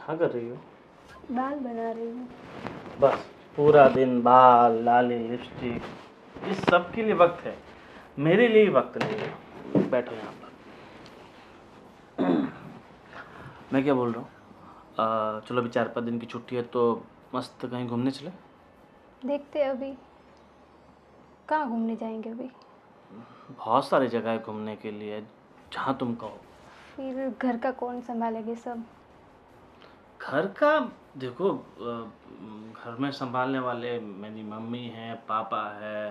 क्या कर रही हो? बाल बना रही हूँ। बस पूरा दिन बाल, लाली, लिपस्टिक, इस सब के लिए वक्त है, मेरे लिए वक्त नहीं है। बैठो यहाँ पर। मैं क्या बोल रहा हूँ, चलो अभी 4-5 दिन की छुट्टी है तो मस्त कहीं घूमने चले। देखते हैं अभी कहाँ घूमने जाएंगे अभी। बहुत सारी जगह है घूमने के लिए, जहाँ तुम कहो। फिर घर का कौन संभालेंगे सब। घर का देखो, घर में संभालने वाले मेरी मम्मी है, पापा है,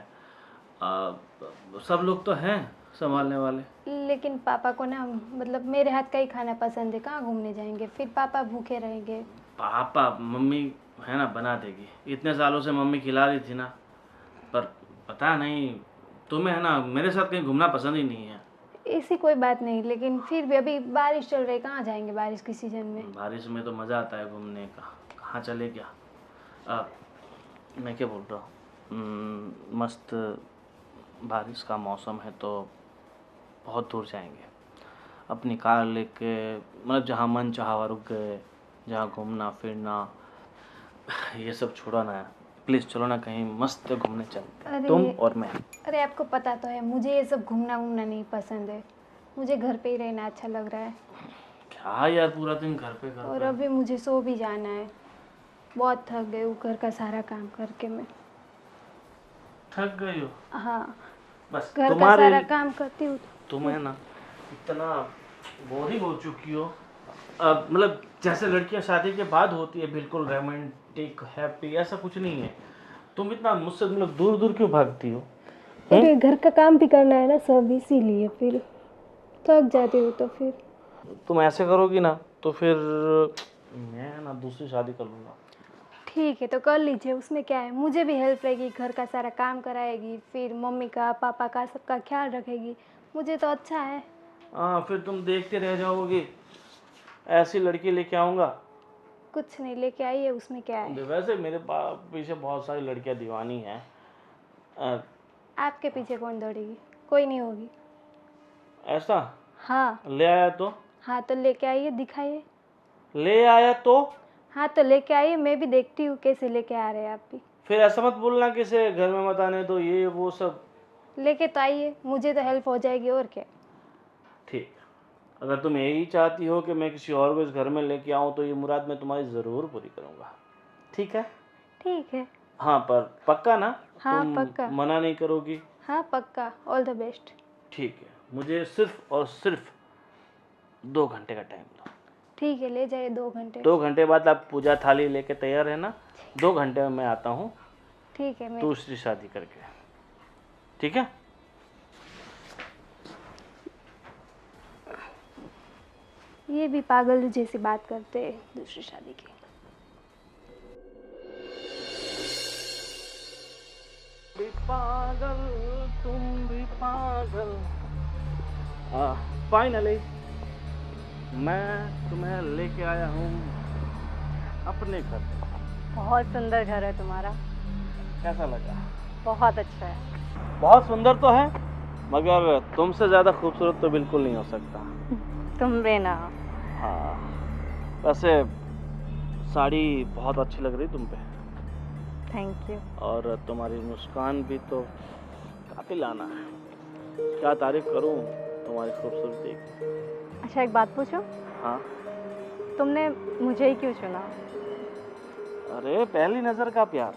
सब लोग तो हैं संभालने वाले। लेकिन पापा को ना मतलब मेरे हाथ का ही खाना पसंद है, कहाँ घूमने जाएंगे, फिर पापा भूखे रहेंगे। पापा मम्मी है ना, बना देगी। इतने सालों से मम्मी खिला रही थी ना, पर पता नहीं तुम्हें है ना मेरे साथ कहीं घूमना पसंद ही नहीं है। ऐसी कोई बात नहीं, लेकिन फिर भी अभी बारिश चल रही, कहाँ जाएंगे बारिश के सीजन में। बारिश में तो मज़ा आता है घूमने का, कहाँ चले क्या। मैं क्या बोल रहा हूँ, मस्त बारिश का मौसम है तो बहुत दूर जाएंगे अपनी कार लेके, मतलब जहाँ मन चाहा वहाँ रुक गए, जहाँ घूमना फिरना ये सब छोड़ो ना। प्लीज़ चलो ना कहीं मस्त घूमने चलते हैं, तुम और मैं। अरे आपको पता तो है मुझे ये सब घूमना वूमना नहीं पसंद है, मुझे घर पे ही रहना अच्छा लग रहा है। क्या यार, पूरा दिन घर पे और अभी मुझे सो भी जाना है, बहुत थक गई हूँ घर का सारा काम करके मैं। थक गई हो? हाँ, बस घर का तुम्हारे सारा काम करती हूँ। तुम है ना इतना बोरिंग हो चुकी हो। अब मतलब जैसे लड़कियां शादी के बाद होती है, बिल्कुल रोमांटिक हैप्पी, ऐसा कुछ नहीं है। तुम इतना मुझसे मतलब दूर दूर क्यों भागती हो? अरे घर का काम भी करना है ना सब, इसीलिए फिर थक जाती हूँ तो फिर। तुम ऐसे करोगी ना तो फिर मैं ना दूसरी शादी कर लूँगा। ठीक है तो कर लीजिए, उसमें क्या है, मुझे भी हेल्प रहेगी, घर का सारा काम कराएगी, फिर मम्मी का पापा का सबका ख्याल रखेगी, मुझे तो अच्छा है। हाँ, फिर तुम देखते रह जाओगी, ऐसी लड़की लेके आऊँगा। कुछ नहीं लेके आइए, उसमें क्या है। वैसे मेरे पीछे बहुत सारी लड़कियां दीवानी हैं। अ, आपके पीछे कौन दौड़ेगी, कोई नहीं होगी। ऐसा? हाँ। ले आया तो? हाँ तो लेके आइए, दिखाइए। ले आया तो? हाँ तो लेके आइए, मैं भी देखती हूँ कैसे लेके आ रहे हैं आप भी। फिर ऐसा मत बोलना कि से घर में मत आने दो, ये वो सब। लेके तो आइए, मुझे तो हेल्प हो जाएगी और क्या। ठीक, अगर तुम यही चाहती हो कि मैं किसी और को इस घर में लेके आऊँ तो ये मुराद मैं तुम्हारी ज़रूर पूरी करूँगा। ठीक है? ठीक है। हाँ, पर पक्का ना? हाँ तुम पक्का। मना नहीं करोगी? हाँ पक्का, ऑल द बेस्ट। ठीक है, मुझे सिर्फ और सिर्फ 2 घंटे का टाइम दो। ठीक है, ले जाइए 2 घंटे। 2 घंटे बाद आप पूजा थाली लेके तैयार रहना। 2 घंटे में मैं आता हूँ ठीक है। मैं दूसरी शादी करके। ठीक है? ये भी पागल जैसी बात करते हैं दूसरी शादी की। भी पागल, तुम भी पागल। फाइनली मैं तुम्हें लेके आया हूँ अपने घर। बहुत सुंदर घर है तुम्हारा। कैसा लगा? बहुत अच्छा है। बहुत सुंदर तो है, मगर तुमसे ज़्यादा खूबसूरत तो बिल्कुल नहीं हो सकता। तुम भी ना। हाँ, वैसे साड़ी बहुत अच्छी लग रही तुम पे, थैंक यू। और तुम्हारी मुस्कान भी तो काफिल आना है। क्या तारीफ करूं तुम्हारी खूबसूरती की। अच्छा एक बात पूछूं, हाँ? तुमने मुझे ही क्यों चुना। अरे पहली नज़र का प्यार।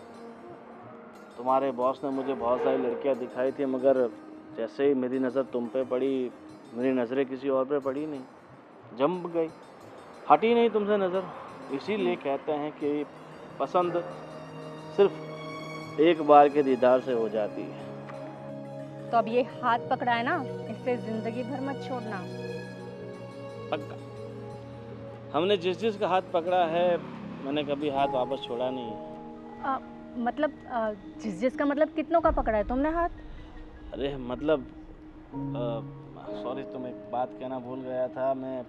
तुम्हारे बॉस ने मुझे बहुत सारी लड़कियां दिखाई थी, मगर जैसे ही मेरी नज़र तुम पे पड़ी, मेरी नज़रें किसी और पे पड़ी नहीं, जम गई, हटी नहीं तुमसे नज़र। इसीलिए कहते हैं कि पसंद सिर्फ एक बार के दीदार से हो जाती है। तो अब ये हाथ पकड़ा है ना, इससे जिंदगी भर मत छोड़ना। पक्का। हमने जिस जिस का हाथ पकड़ा है, मैंने कभी हाथ वापस छोड़ा नहीं है। मतलब जिस जिस का मतलब कितनों का पकड़ा है तुमने हाथ। अरे मतलब सॉरी, तुम एक बात कहना भूल गया था, मैं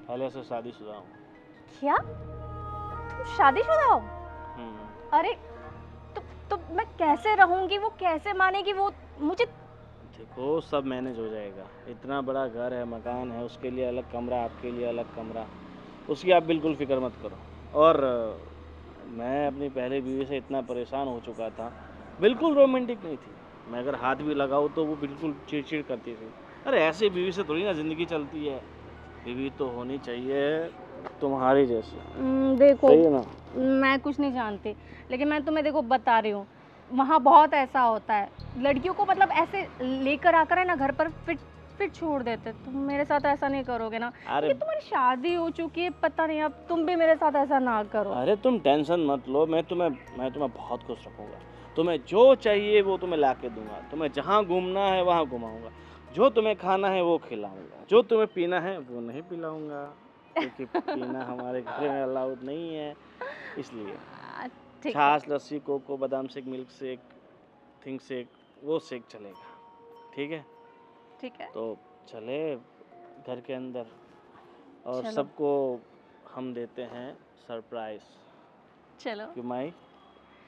पहले से शादीशुदा हूँ। क्या तुम शादीशुदा हो। अरे तो मैं कैसे रहूंगी, वो कैसे मानेगी वो मुझे। देखो सब मैनेज हो जाएगा। इतना बड़ा घर है, मकान है, उसके लिए अलग कमरा, आपके लिए अलग कमरा, उसकी आप बिल्कुल फ़िक्र मत करो। और मैं अपनी पहली बीवी से इतना परेशान हो चुका था, बिल्कुल रोमांटिक नहीं थी। मैं अगर हाथ भी लगाऊँ तो वो बिल्कुल चिड़-चिड़ करती थी। अरे ऐसी बीवी से थोड़ी ना ज़िंदगी चलती है, बीवी तो होनी चाहिए तुम्हारी जैसी, देखो, सही है ना? मैं कुछ नहीं जानती, लेकिन मैं तुम्हें देखो बता रही हूँ, वहाँ बहुत ऐसा होता है, लड़कियों को मतलब ऐसे लेकर आकर है ना घर पर फिर छोड़ देते। तुम मेरे साथ ऐसा नहीं करोगे ना, अरे क्योंकि तुम्हारी शादी हो चुकी है, पता नहीं, अब तुम भी मेरे साथ ऐसा ना करो। अरे तुम टेंशन मत लो, मैं तुम्हें बहुत खुश रखूँगा। तुम्हें जो चाहिए वो तुम्हें ला के दूँगा, तुम्हें जहाँ घूमना है वहाँ घुमाऊँगा, जो तुम्हें खाना है वो खिलाऊँगा, जो तुम्हें पीना है वो नहीं पिलाऊँगा, क्योंकि पीना हमारे घर में अलाउड नहीं है, इसलिए। ठीक है। छाछ, लस्सी, कोको, बादाम shake, milk shake, think shake, वो शेक चलेगा, ठीक है? ठीक है, तो चले घर के अंदर और चलो सबको हम देते हैं सरप्राइज़ चलो। कि माई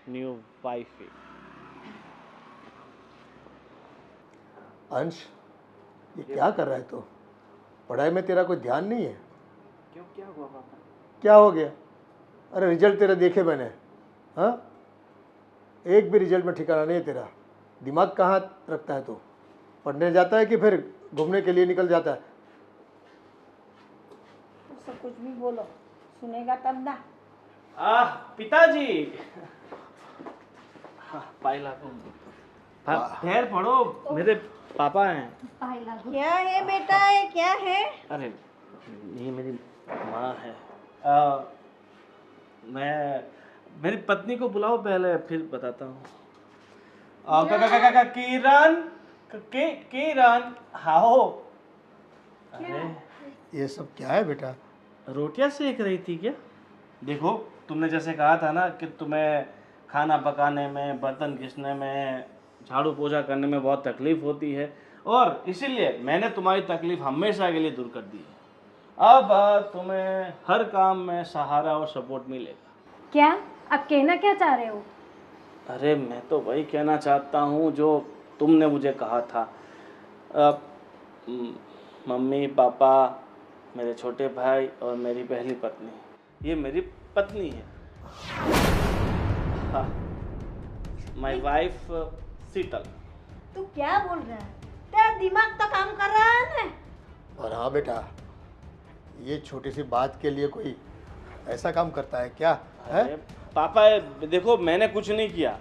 न्यू वाइफ है। अंश, ये क्या कर रहा है तू? पढ़ाई में तेरा कोई ध्यान नहीं है? क्यों, क्या हुआ पापा? क्या हो गया? अरे रिजल्ट तेरा देखे मैंने। हाँ, एक भी रिजल्ट में ठिकाना नहीं है तेरा। दिमाग कहाँ रखता है तू? पढ़ने जाता है कि फिर घूमने के लिए निकल जाता है? उससे कुछ भी बोलो, सुनेगा तब ना। पिताजी। हाँ, पाइला पैर पड़ो, मेरे पापा हैं। क्या है बेटा, ये क्या है? अरे ये मेरी माँ है। मैं मेरी पत्नी को बुलाओ पहले, फिर बताता हूँ। किरण, किरण, आओ। अरे ये सब क्या है बेटा? रोटियां सेक रही थी क्या? देखो, तुमने जैसे कहा था ना कि तुम्हें खाना पकाने में, बर्तन घिसने में, झाड़ू पोछा करने में बहुत तकलीफ होती है, और इसीलिए मैंने तुम्हारी तकलीफ हमेशा के लिए दूर कर दी है। अब तुम्हें हर काम में सहारा और सपोर्ट मिलेगा। क्या आप कहना क्या चाह रहे हो? अरे मैं तो वही कहना चाहता हूँ जो तुमने मुझे कहा था। मम्मी, पापा, मेरे छोटे भाई और मेरी पहली पत्नी, ये मेरी पत्नी है। हाँ, माई वाइफ शीतल। तू क्या बोल रहा है? तेरा दिमाग तो काम कर रहा है ना? और हाँ बेटा, ये छोटी सी बात के लिए कोई ऐसा काम करता है क्या? है? अरे पापा, देखो मैंने कुछ नहीं किया,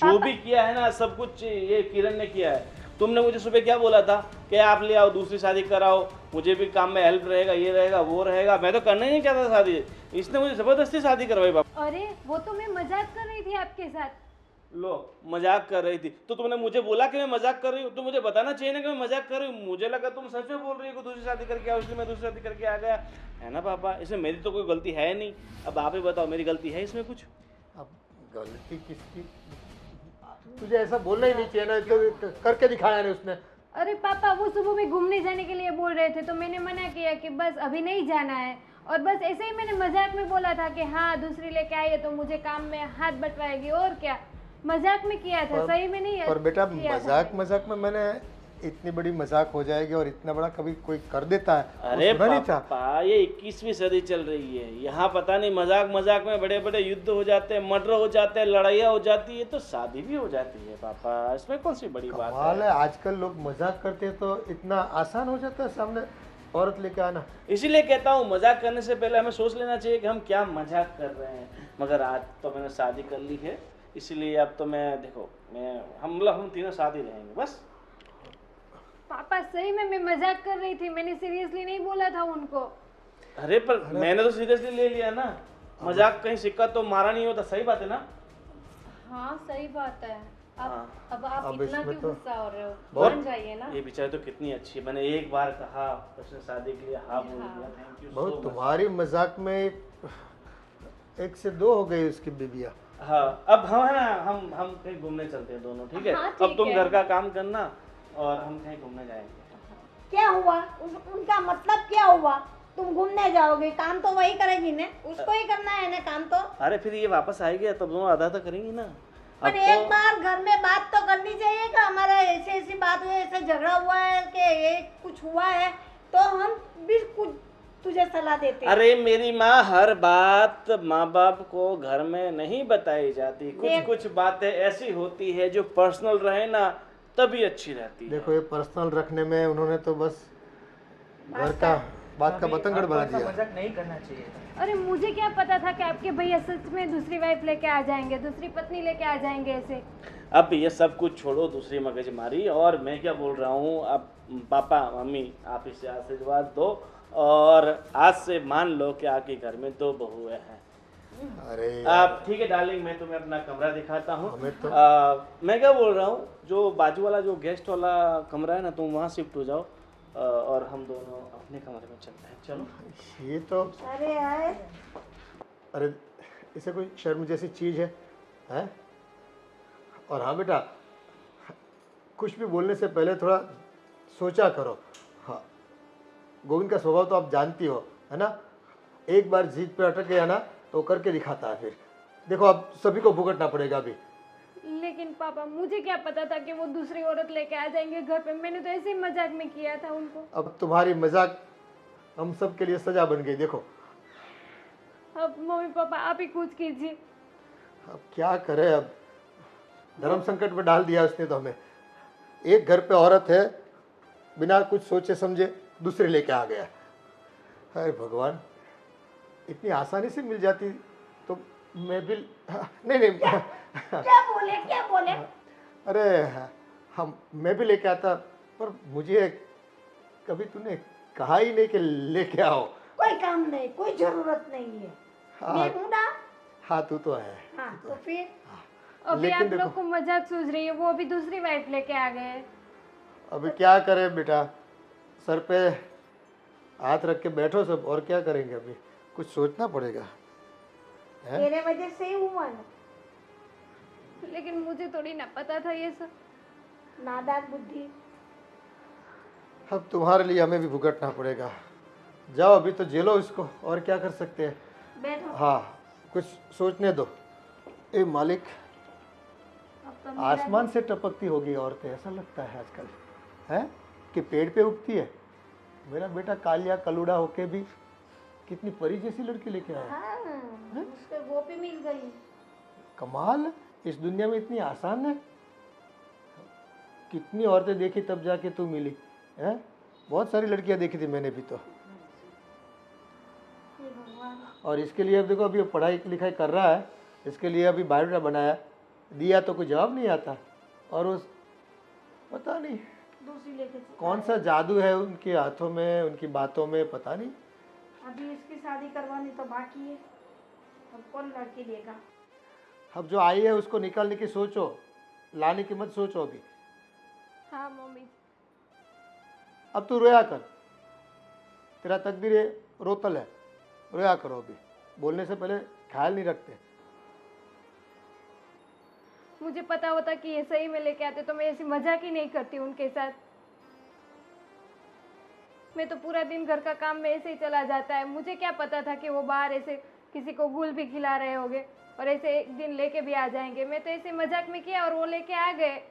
जो भी किया है ना सब कुछ ये किरण ने किया है। तुमने मुझे सुबह क्या बोला था कि आप ले आओ, दूसरी शादी कराओ, मुझे भी काम में हेल्प रहेगा, ये रहेगा, वो रहेगा। मैं तो करना ही नहीं चाहता शादी, इसने मुझे जबरदस्ती शादी करवाई। पापा अरे वो तो मैं मजाक कर रही थी आपके साथ। लो, मजाक कर रही थी तो तुमने मुझे बोला कि मैं मजाक कर रही हूँ, तो मुझे बताना चाहिए ना कि मैं मजाक कर रही हूँ। मुझे लगा तुम सच में बोल रही हो कि दूसरी शादी करके आओ, इसलिए मैं दूसरी शादी करके आ गया, है ना पापा? इसमें मेरी तो कोई गलती है नहीं। अब आप ही बताओ, मेरी गलती है इसमें कुछ? अब गलती किसकी? तुझे ऐसा बोलना ही नहीं चाहिए ना, तो करके दिखाया नहीं उसने। अरे पापा, वो सुबह में घूमने जाने के लिए बोल रहे थे, तो मैंने मना किया कि बस अभी नहीं जाना है, और बस ऐसे ही मैंने मजाक में बोला था कि हाँ दूसरी लेके आई है तो मुझे काम में हाथ बटवाएगी, और क्या, मजाक में किया था, सही में नहीं। पर बेटा किया था मजाक मजाक में मैंने इतनी बड़ी मजाक हो जाएगी और इतना बड़ा कभी कोई कर देता है? अरे वो सुना नहीं था? पापा, ये 21वीं सदी चल रही है, यहाँ पता नहीं मजाक मजाक में बड़े बड़े युद्ध हो जाते हैं, मर्डर हो जाते हैं, लड़ाइयाँ हो जाती है, तो शादी भी हो जाती है पापा, इसमें कौन सी बड़ी बात कमाल है? है, आजकल लोग मजाक करते हैं तो इतना आसान हो जाता है सामने औरत लेके आना। इसीलिए कहता हूँ मजाक करने से पहले हमें सोच लेना चाहिए कि हम क्या मजाक कर रहे हैं। मगर आज तो मैंने शादी कर ली है, इसीलिए अब तो मैं, देखो मैं, हम तीनों साथ ही रहेंगे बस। पापा सही में मैं मजाक कर रही थी, मैंने सीरियसली नहीं बोला था उनको। अरे पर मैंने तो सीरियसली ले लिया ना, मजाक कहीं सिक्का तो मारा नहीं होता, सही बात है ना? हाँ सही बात है। हाँ। अब आप अब इतना इसमें क्यों तो गुस्सा हो रहे हो? बहुत- मान जाइए ना। ये बेचारी तो कितनी अच्छी है, मैंने एक बार कहा उसने शादी के लिए हाँ बोल दिया। थैंक यू बहुत सो मच। तुम्हारी मजाक में एक से दो हो गई उसकी बीबिया। हाँ, अब हम है ना, हम कहीं घूमने चलते हैं दोनों, ठीक है? हाँ, अब ठीक तुम है। घर का काम करना और हम कहीं घूमने जाएंगे। क्या हुआ? उनका मतलब क्या हुआ? तुम घूमने जाओगे, काम तो वही करेगी ना, उसको ही करना है ना काम तो। अरे फिर ये वापस आएगी तब दोनों आधा तो करेंगी ना। अब पर एक बार घर में बात तो करनी चाहिए कि हमारा ऐसे ऐसी बात हुई, ऐसे झगड़ा हुआ है कि ये कुछ हुआ है, तो हम भी कुछ तुझे सलाह देते। अरे मेरी माँ, हर बात माँ बाप को घर में नहीं बताई जाती। कुछ देख। कुछ बातें ऐसी होती है जो पर्सनल रहे ना तभी अच्छी रहती है। देखो ये पर्सनल रखने में उन्होंने तो बस घर का बात का बतंगड़ बना दिया। मजाक नहीं करना चाहिए था। अरे मुझे क्या पता था कि आपके भैया सच में दूसरी वाइफ लेके आ जाएंगे, दूसरी पत्नी लेके आ जाएंगे ऐसे। अब ये सब कुछ छोड़ो, दूसरी मगजमारी। और मैं क्या बोल रहा हूँ, अब पापा मम्मी आप इसे आशीर्वाद दो और आज से मान लो कि आपके घर में 2 बहुएं हैं। अरे आप ठीक है डार्लिंग, मैं तुम्हें अपना कमरा दिखाता हूँ। हमें तो मैं क्या बोल रहा हूँ, जो बाजू वाला जो गेस्ट वाला कमरा है ना, तुम वहाँ शिफ्ट हो जाओ और हम दोनों अपने कमरे में चलते हैं। चलो। ये तो अरे यार, अरे इसे कोई शर्म जैसी चीज़ है हैं? और हाँ बेटा, कुछ भी बोलने से पहले थोड़ा सोचा करो। हाँ, गोविंद का स्वभाव तो आप जानती हो, है ना? एक बार जीत पे अटक गया ना तो करके दिखाता है। फिर देखो अब सभी को भुगतना पड़ेगा अभी। लेकिन पापा मुझे क्या पता था कि वो दूसरी औरत लेके आ जाएंगे घर पे। मैंने तो ऐसे ही मजाक में किया था उनको। अब तुम्हारी मजाक हम सब के लिए सजा बन गई। देखो अब मम्मी पापा आप ही कुछ कीजिए। अब क्या करें, अब धर्म संकट में डाल दिया उसने तो हमें। एक घर पे औरत है, बिना कुछ सोचे समझे दूसरे लेके आ गया। अरे भगवान, इतनी आसानी से मिल जाती तो मैं भी नहीं क्या बोले? अरे हम मैं भी लेके आता, पर मुझे कभी तूने कहा ही नहीं कि लेके आओ। कोई काम नहीं, कोई जरूरत नहीं है। मैं हूं ना। हाँ तू तो है। हाँ तो फिर अभी आप लेकिन लोग को मजाक सूझ रही है, वो अभी दूसरी वाइफ लेके आ गए। अभी क्या करें बेटा, सर पे हाथ रख के बैठो सब, और क्या करेंगे। अभी कुछ सोचना पड़ेगा। हैं? तेरे वजह से ही हुआ ना। लेकिन मुझे थोड़ी ना पता था ये सब। नादान बुद्धि। अब तुम्हारे लिए हमें भी भुगतना पड़ेगा। जाओ अभी तो जेलो इसको, और क्या कर सकते हैं। बैठो। हाँ कुछ सोचने दो। ए मालिक, अब तो मेरा आसमान से टपकती होगी औरतें, ऐसा लगता है आजकल है कि पेड़ पे उगती है। मेरा बेटा कालिया कलूड़ा होके भी कितनी परी जैसी लड़की लेके आया। हाँ, उसको वो भी मिल गई। कमाल है, इस दुनिया में इतनी आसान है। कितनी औरतें देखी तब जाके तू मिली है। बहुत सारी लड़कियां देखी थी मैंने भी तो। हे भगवान। और इसके लिए अब देखो, अभी पढ़ाई लिखाई कर रहा है, इसके लिए अभी बायोडाटा बनाया, दिया तो कोई जवाब नहीं आता। और उस पता नहीं दूसरी लेके कौन सा जादू है उनके हाथों में, उनकी बातों में, पता नहीं। अभी इसकी शादी करवानी तो बाकी है। अब कौन लड़की देगा? अब जो आई है उसको निकालने की सोचो, लाने की मत सोचो अभी। हाँ मम्मी। अब तू रोया कर, तेरा तकदीर रोतल है, रोया करो। अभी बोलने से पहले ख्याल नहीं रखते। मुझे पता होता कि ये सही में लेके आते तो मैं ऐसी मजाक ही नहीं करती उनके साथ। मैं तो पूरा दिन घर का काम में ऐसे ही चला जाता है। मुझे क्या पता था कि वो बाहर ऐसे किसी को गुल भी खिला रहे होंगे और ऐसे एक दिन लेके भी आ जाएंगे। मैं तो ऐसे मजाक में किया और वो लेके आ गए।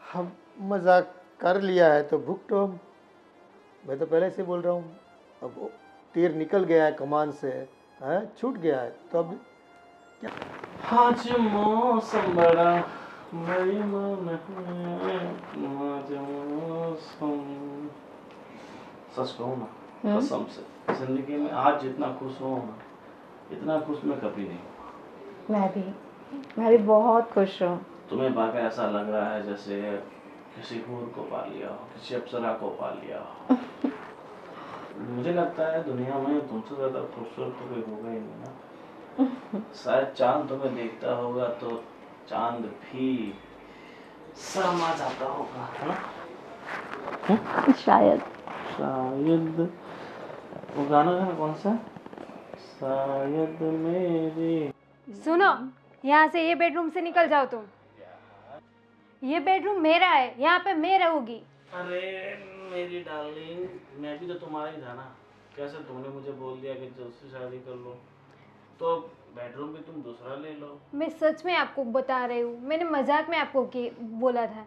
हम मजाक कर लिया है तो भुगतो हम। मैं तो पहले से बोल रहा हूँ, अब वो तीर निकल गया है कमान से, है छूट गया है तो अब आज मौसम बड़ा बेईमान है, आज मौसम। सच कहूँ ना, कसम से जिंदगी में आज जितना खुश हूँ ना, इतना खुश मैं कभी नहीं हुआ। मैं भी बहुत खुश हूँ। तुम्हें पाकर ऐसा लग रहा है जैसे किसी हूर को पा लिया हो, किसी अप्सरा को पा लिया हो। मुझे लगता है दुनिया में तुमसे ज्यादा खूबसूरत तो कोई होगा ही नहीं ना। शायद चांद तुम्हें देखता होगा तो चांद भी शर्मा जाता होगा, है ना? शायद वो गाना है कौन सा, शायद मेरी। सुनो, यहाँ से ये बेडरूम से निकल जाओ तुम। ये बेडरूम मेरा है, यहाँ पे मैं रहूंगी। अरे मेरी डार्लिंग, मैं भी तो तुम्हारा ही था ना। कैसे तुमने मुझे बोल दिया कि दूसरी शादी कर लो, तो बेडरूम भी तुम दूसरा ले लो। मैं सच में आपको बता रही हूँ, मैंने मजाक में आपको बोला था।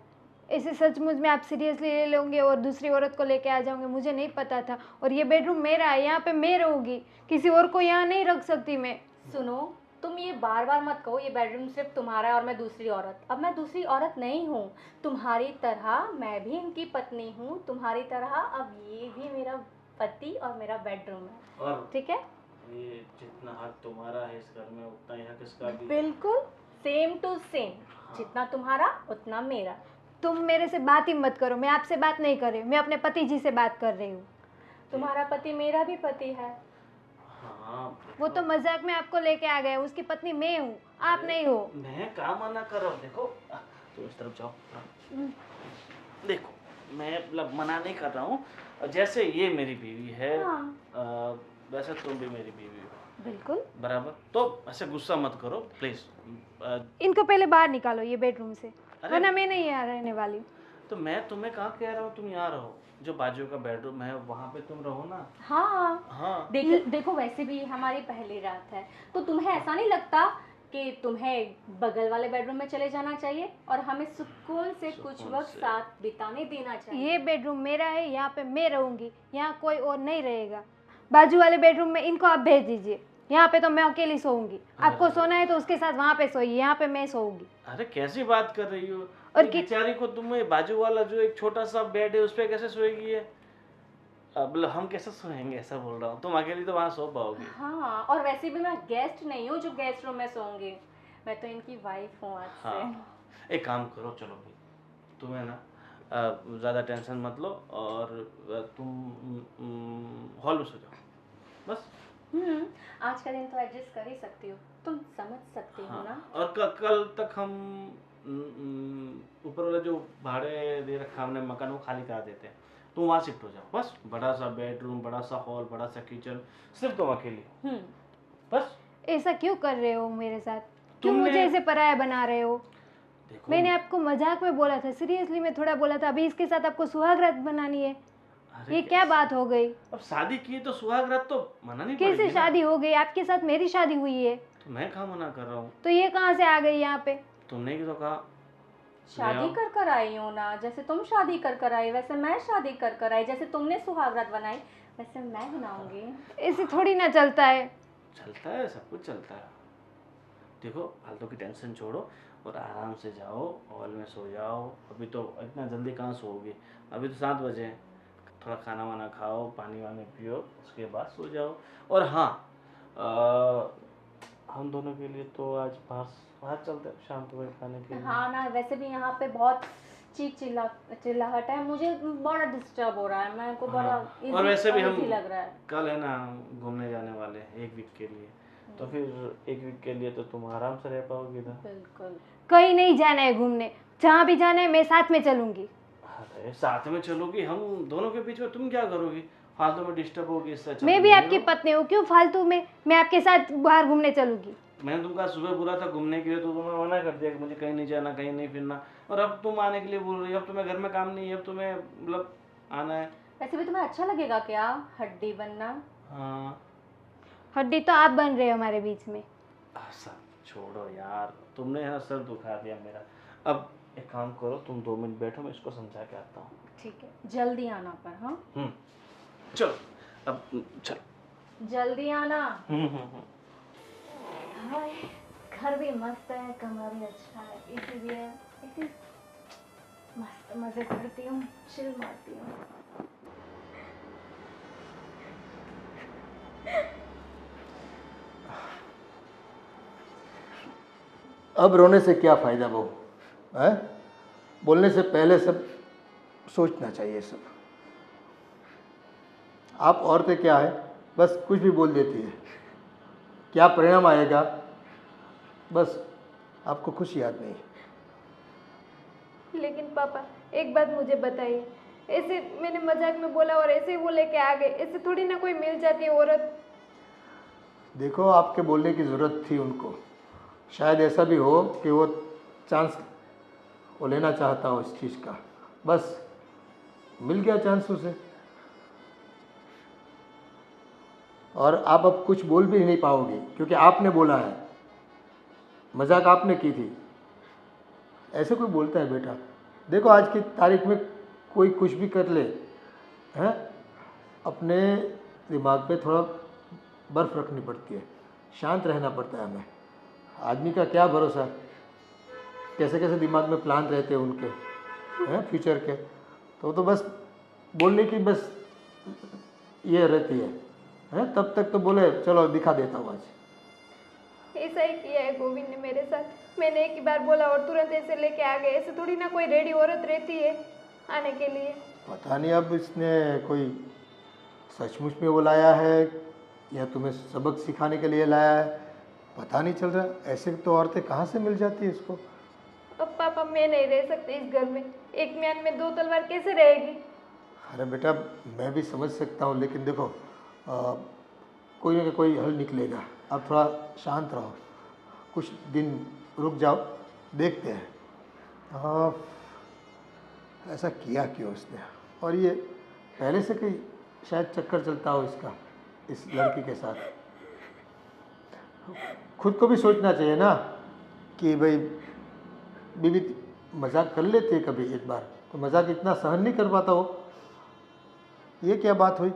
ऐसे सचमुच में आप सीरियसली ले लोगे और दूसरी औरत को लेके आ जाओगे, मुझे नहीं पता था। और ये बेडरूम मेरा है, यहाँ पे मैं रहूँगी, किसी और को यहाँ नहीं रख सकती मैं। सुनो, तुम ये बार बार मत कहो ये बेडरूम सिर्फ तुम्हारा है और मैं दूसरी औरत। अब मैं दूसरी औरत नहीं हूँ, तुम्हारी तरह मैं भी इनकी पत्नी हूँ, तुम्हारी तरह अब ये भी मेरा पति और मेरा बेडरूम है, और ठीक है? ये जितना हक तुम्हारा है इस घर में उतना ही हक इसका भी है। बिल्कुल सेम टू सेम, जितना तुम्हारा उतना मेरा। तुम मेरे से बात ही मत करो, मैं आपसे बात नहीं कर रही हूँ, मैं अपने पति जी से बात कर रही हूँ। तुम्हारा पति मेरा भी पति है। हाँ, वो तो मजाक में आपको लेके आ गए, उसकी पत्नी मैं हूँ, आप नहीं हो। मैं क्या मना कर रहा हूँ? देखो तुम इस तरफ जाओ। देखो मैं मतलब मना नहीं कर रहा हूँ, जैसे ये मेरी बीवी है हाँ। वैसे तुम भी मेरी बीवी हो, बिल्कुल। बराबर। तो ऐसे गुस्सा मत करो प्लीज। इनको पहले बाहर निकालो ये बेडरूम से, अरे- वरना मैं नहीं यहाँ रहने वाली हूँ। तो मैं तुम्हें कहाँ कह रहा हूँ तुम यहाँ रहो, जो बाजू का बेडरूम है वहाँ पे तुम रहो ना। हाँ हाँ देखो वैसे भी ये हमारी पहली रात है, तो तुम्हें ऐसा नहीं लगता कि तुम्हें बगल वाले बेडरूम में चले जाना चाहिए और हमें सुकून से कुछ सुकून वक्त से। साथ बिताने देना चाहिए? ये बेडरूम मेरा है, यहाँ पे मैं रहूंगी, यहाँ कोई और नहीं रहेगा। बाजू वाले बेडरूम में इनको आप भेज दीजिए, यहाँ पे तो मैं अकेली सोऊंगी। आपको सोना है तो उसके साथ वहाँ पे सोइए, यहाँ पे मैं सोऊंगी। अरे कैसी बात कर रही हो? और ये बेचारी को तुम्हें बाजू वाला जो एक छोटा सा बेड है उस पे कैसे सोएगी ये? अब हम कैसे सोएंगे, ऐसा बोल रहा हूँ। तुम अकेली तो वहाँ सो पाओगी। हाँ, और वैसे भी मैं गेस्ट नहीं हूँ जो गेस्ट रूम में सोऊंगी, मैं तो इनकी वाइफ हूँ आज से। हाँ एक काम करो, चलो भाई तुम्हें ना ज़्यादा टेंशन मत लो और तुम हॉल में सो जाओ बस। आज का दिन तो एडजस्ट कर ही सकती हो, तुम समझ सकती हो हाँ ना? और कल तक हम ऊपर वाला जो भाड़े दे रखा हमने मकान वो खाली करा देते हैं, तुम वहाँ शिफ्ट हो जाओ बस। बड़ा सा बेडरूम, बड़ा सा हॉल, बड़ा सा किचन, सिर्फ तुम अकेली हो बस। ऐसा क्यों कर रहे हो मेरे साथ? क्यों तुमने- मुझे ऐसे पराया बना रहे हो? देखो मैंने आपको मजाक में बोला था, सीरियसली में थोड़ा बोला था। अभी इसके साथ आपको सुहागरात बनानी है, अरे ये क्या बात हो गई? अब शादी की तो सुहागरात तो मना नहीं कैसे पड़ेगी ना। शादी हो गई? आपके साथ मेरी शादी हुई है, तो मैं कहाँ मना कर रहा हूँ? तो ये कहाँ से आ गई यहाँ पे? तुमने ही तो कहा। शादी कर कर आई हो ना, जैसे तुम शादी कर कर आई वैसे मैं शादी कर कर आई, जैसे तुमने सुहागरात बनाई वैसे मैं बनाऊंगी। ऐसे थोड़ी ना चलता है। चलता है, सब कुछ चलता है। देखो फालतू की टेंशन छोड़ो और आराम से जाओ, हॉल में सो जाओ। अभी तो इतना जल्दी कहाँ सोओगे, अभी तो 7 बजे हैं। थोड़ा खाना वाना खाओ, पानी वानी पियो, उसके बाद सो जाओ। और हाँ हम दोनों के लिए तो आज बाहर चलते हैं शाम को खाने के लिए। हाँ ना, वैसे भी यहाँ पे बहुत चीख चिल्लाहट है, मुझे बड़ा डिस्टर्ब हो रहा है, मेरे को बड़ा हाँ, और वैसे भी हम uneasy लग रहा है। कल है ना घूमने जाने वाले हैं 1 वीक के लिए, तो फिर 1 वीक के लिए तो तुम आराम से रह पाओगी ना। बिल्कुल। कहीं नहीं जाना है घूमने, जहाँ भी जाना है मैं साथ में चलूंगी। अरे साथ में चलोगी, हम दोनों के बीच में तुम क्या करोगी? फालतू में डिस्टर्ब होगी, इससे अच्छा मैं तुम भी नहीं आपकी रहो। पत्नी हूँ, क्यों फालतू में मैं आपके साथ बाहर घूमने चलूंगी? मैंने तुमको सुबह बोला था घूमने के लिए, तो तुमने मना कर दिया कि मुझे कहीं नहीं जाना, कहीं नहीं फिरना। और अब तुम आने के लिए बोल रही हो। अब तुम्हें घर में काम नहीं है, अब तुम्हें मतलब आना है। वैसे भी तुम्हें अच्छा लगेगा क्या हड्डी बनना? हाँ हड्डी तो आप बन रहे हो हमारे बीच में। सब छोड़ो यार, तुमने है ना सर दुखा दिया मेरा। अब एक काम करो, तुम 2 मिनट बैठो, मैं इसको समझा के आता हूँ। ठीक है, जल्दी आना पर। हाँ चलो अब चलो। जल्दी आना। हम्म। हाय, घर भी मस्त है, कमरा भी अच्छा है, एसी भी है, एसी मस्त मजे करती हूँ, चिल मारती हूँ। अब रोने से क्या फ़ायदा बहू है? बोलने से पहले सब सोचना चाहिए सब। आप औरतें क्या है, बस कुछ भी बोल देती है, क्या परिणाम आएगा बस आपको कुछ याद नहीं। लेकिन पापा एक बात मुझे बताइए, ऐसे मैंने मजाक में बोला और ऐसे वो लेके आ गए, ऐसे थोड़ी ना कोई मिल जाती है औरत। देखो आपके बोलने की ज़रूरत थी उनको, शायद ऐसा भी हो कि वो चांस वो लेना चाहता हो इस चीज़ का, बस मिल गया चांस उसे। और आप अब कुछ बोल भी नहीं पाओगे क्योंकि आपने बोला है, मजाक आपने की थी। ऐसे कोई बोलता है बेटा? देखो आज की तारीख में कोई कुछ भी कर ले, हैं, अपने दिमाग पे थोड़ा बर्फ रखनी पड़ती है, शांत रहना पड़ता है हमें। आदमी का क्या भरोसा, कैसे कैसे दिमाग में प्लान रहते हैं उनके, हैं, फ्यूचर के। तो बस बोलने की बस ये रहती है, हैं, तब तक तो बोले चलो दिखा देता हूँ आज। ऐसा ही किया है गोविंद ने मेरे साथ। मैंने एक ही बार बोला और तुरंत ऐसे लेके आ गए। ऐसे थोड़ी ना कोई रेडी औरत रहती है आने के लिए। पता नहीं अब इसने कोई सचमुच में वो लाया है या तुम्हें सबक सिखाने के लिए लाया है, पता नहीं चल रहा। ऐसे तो औरतें कहाँ से मिल जाती है इसको। अब पापा मैं नहीं रह सकती इस घर में। एक म्यान में दो तलवार कैसे रहेगी? अरे बेटा मैं भी समझ सकता हूँ, लेकिन देखो कोई ना कोई हल निकलेगा। आप थोड़ा शांत रहो, कुछ दिन रुक जाओ, देखते हैं। हाँ, ऐसा किया क्यों उसने, और ये पहले से कोई शायद चक्कर चलता हो इसका इस लड़की के साथ। खुद को भी सोचना चाहिए ना कि भाई बीवी मजाक कर लेती है कभी एक बार, तो मजाक इतना सहन नहीं कर पाता वो। ये क्या बात हुई,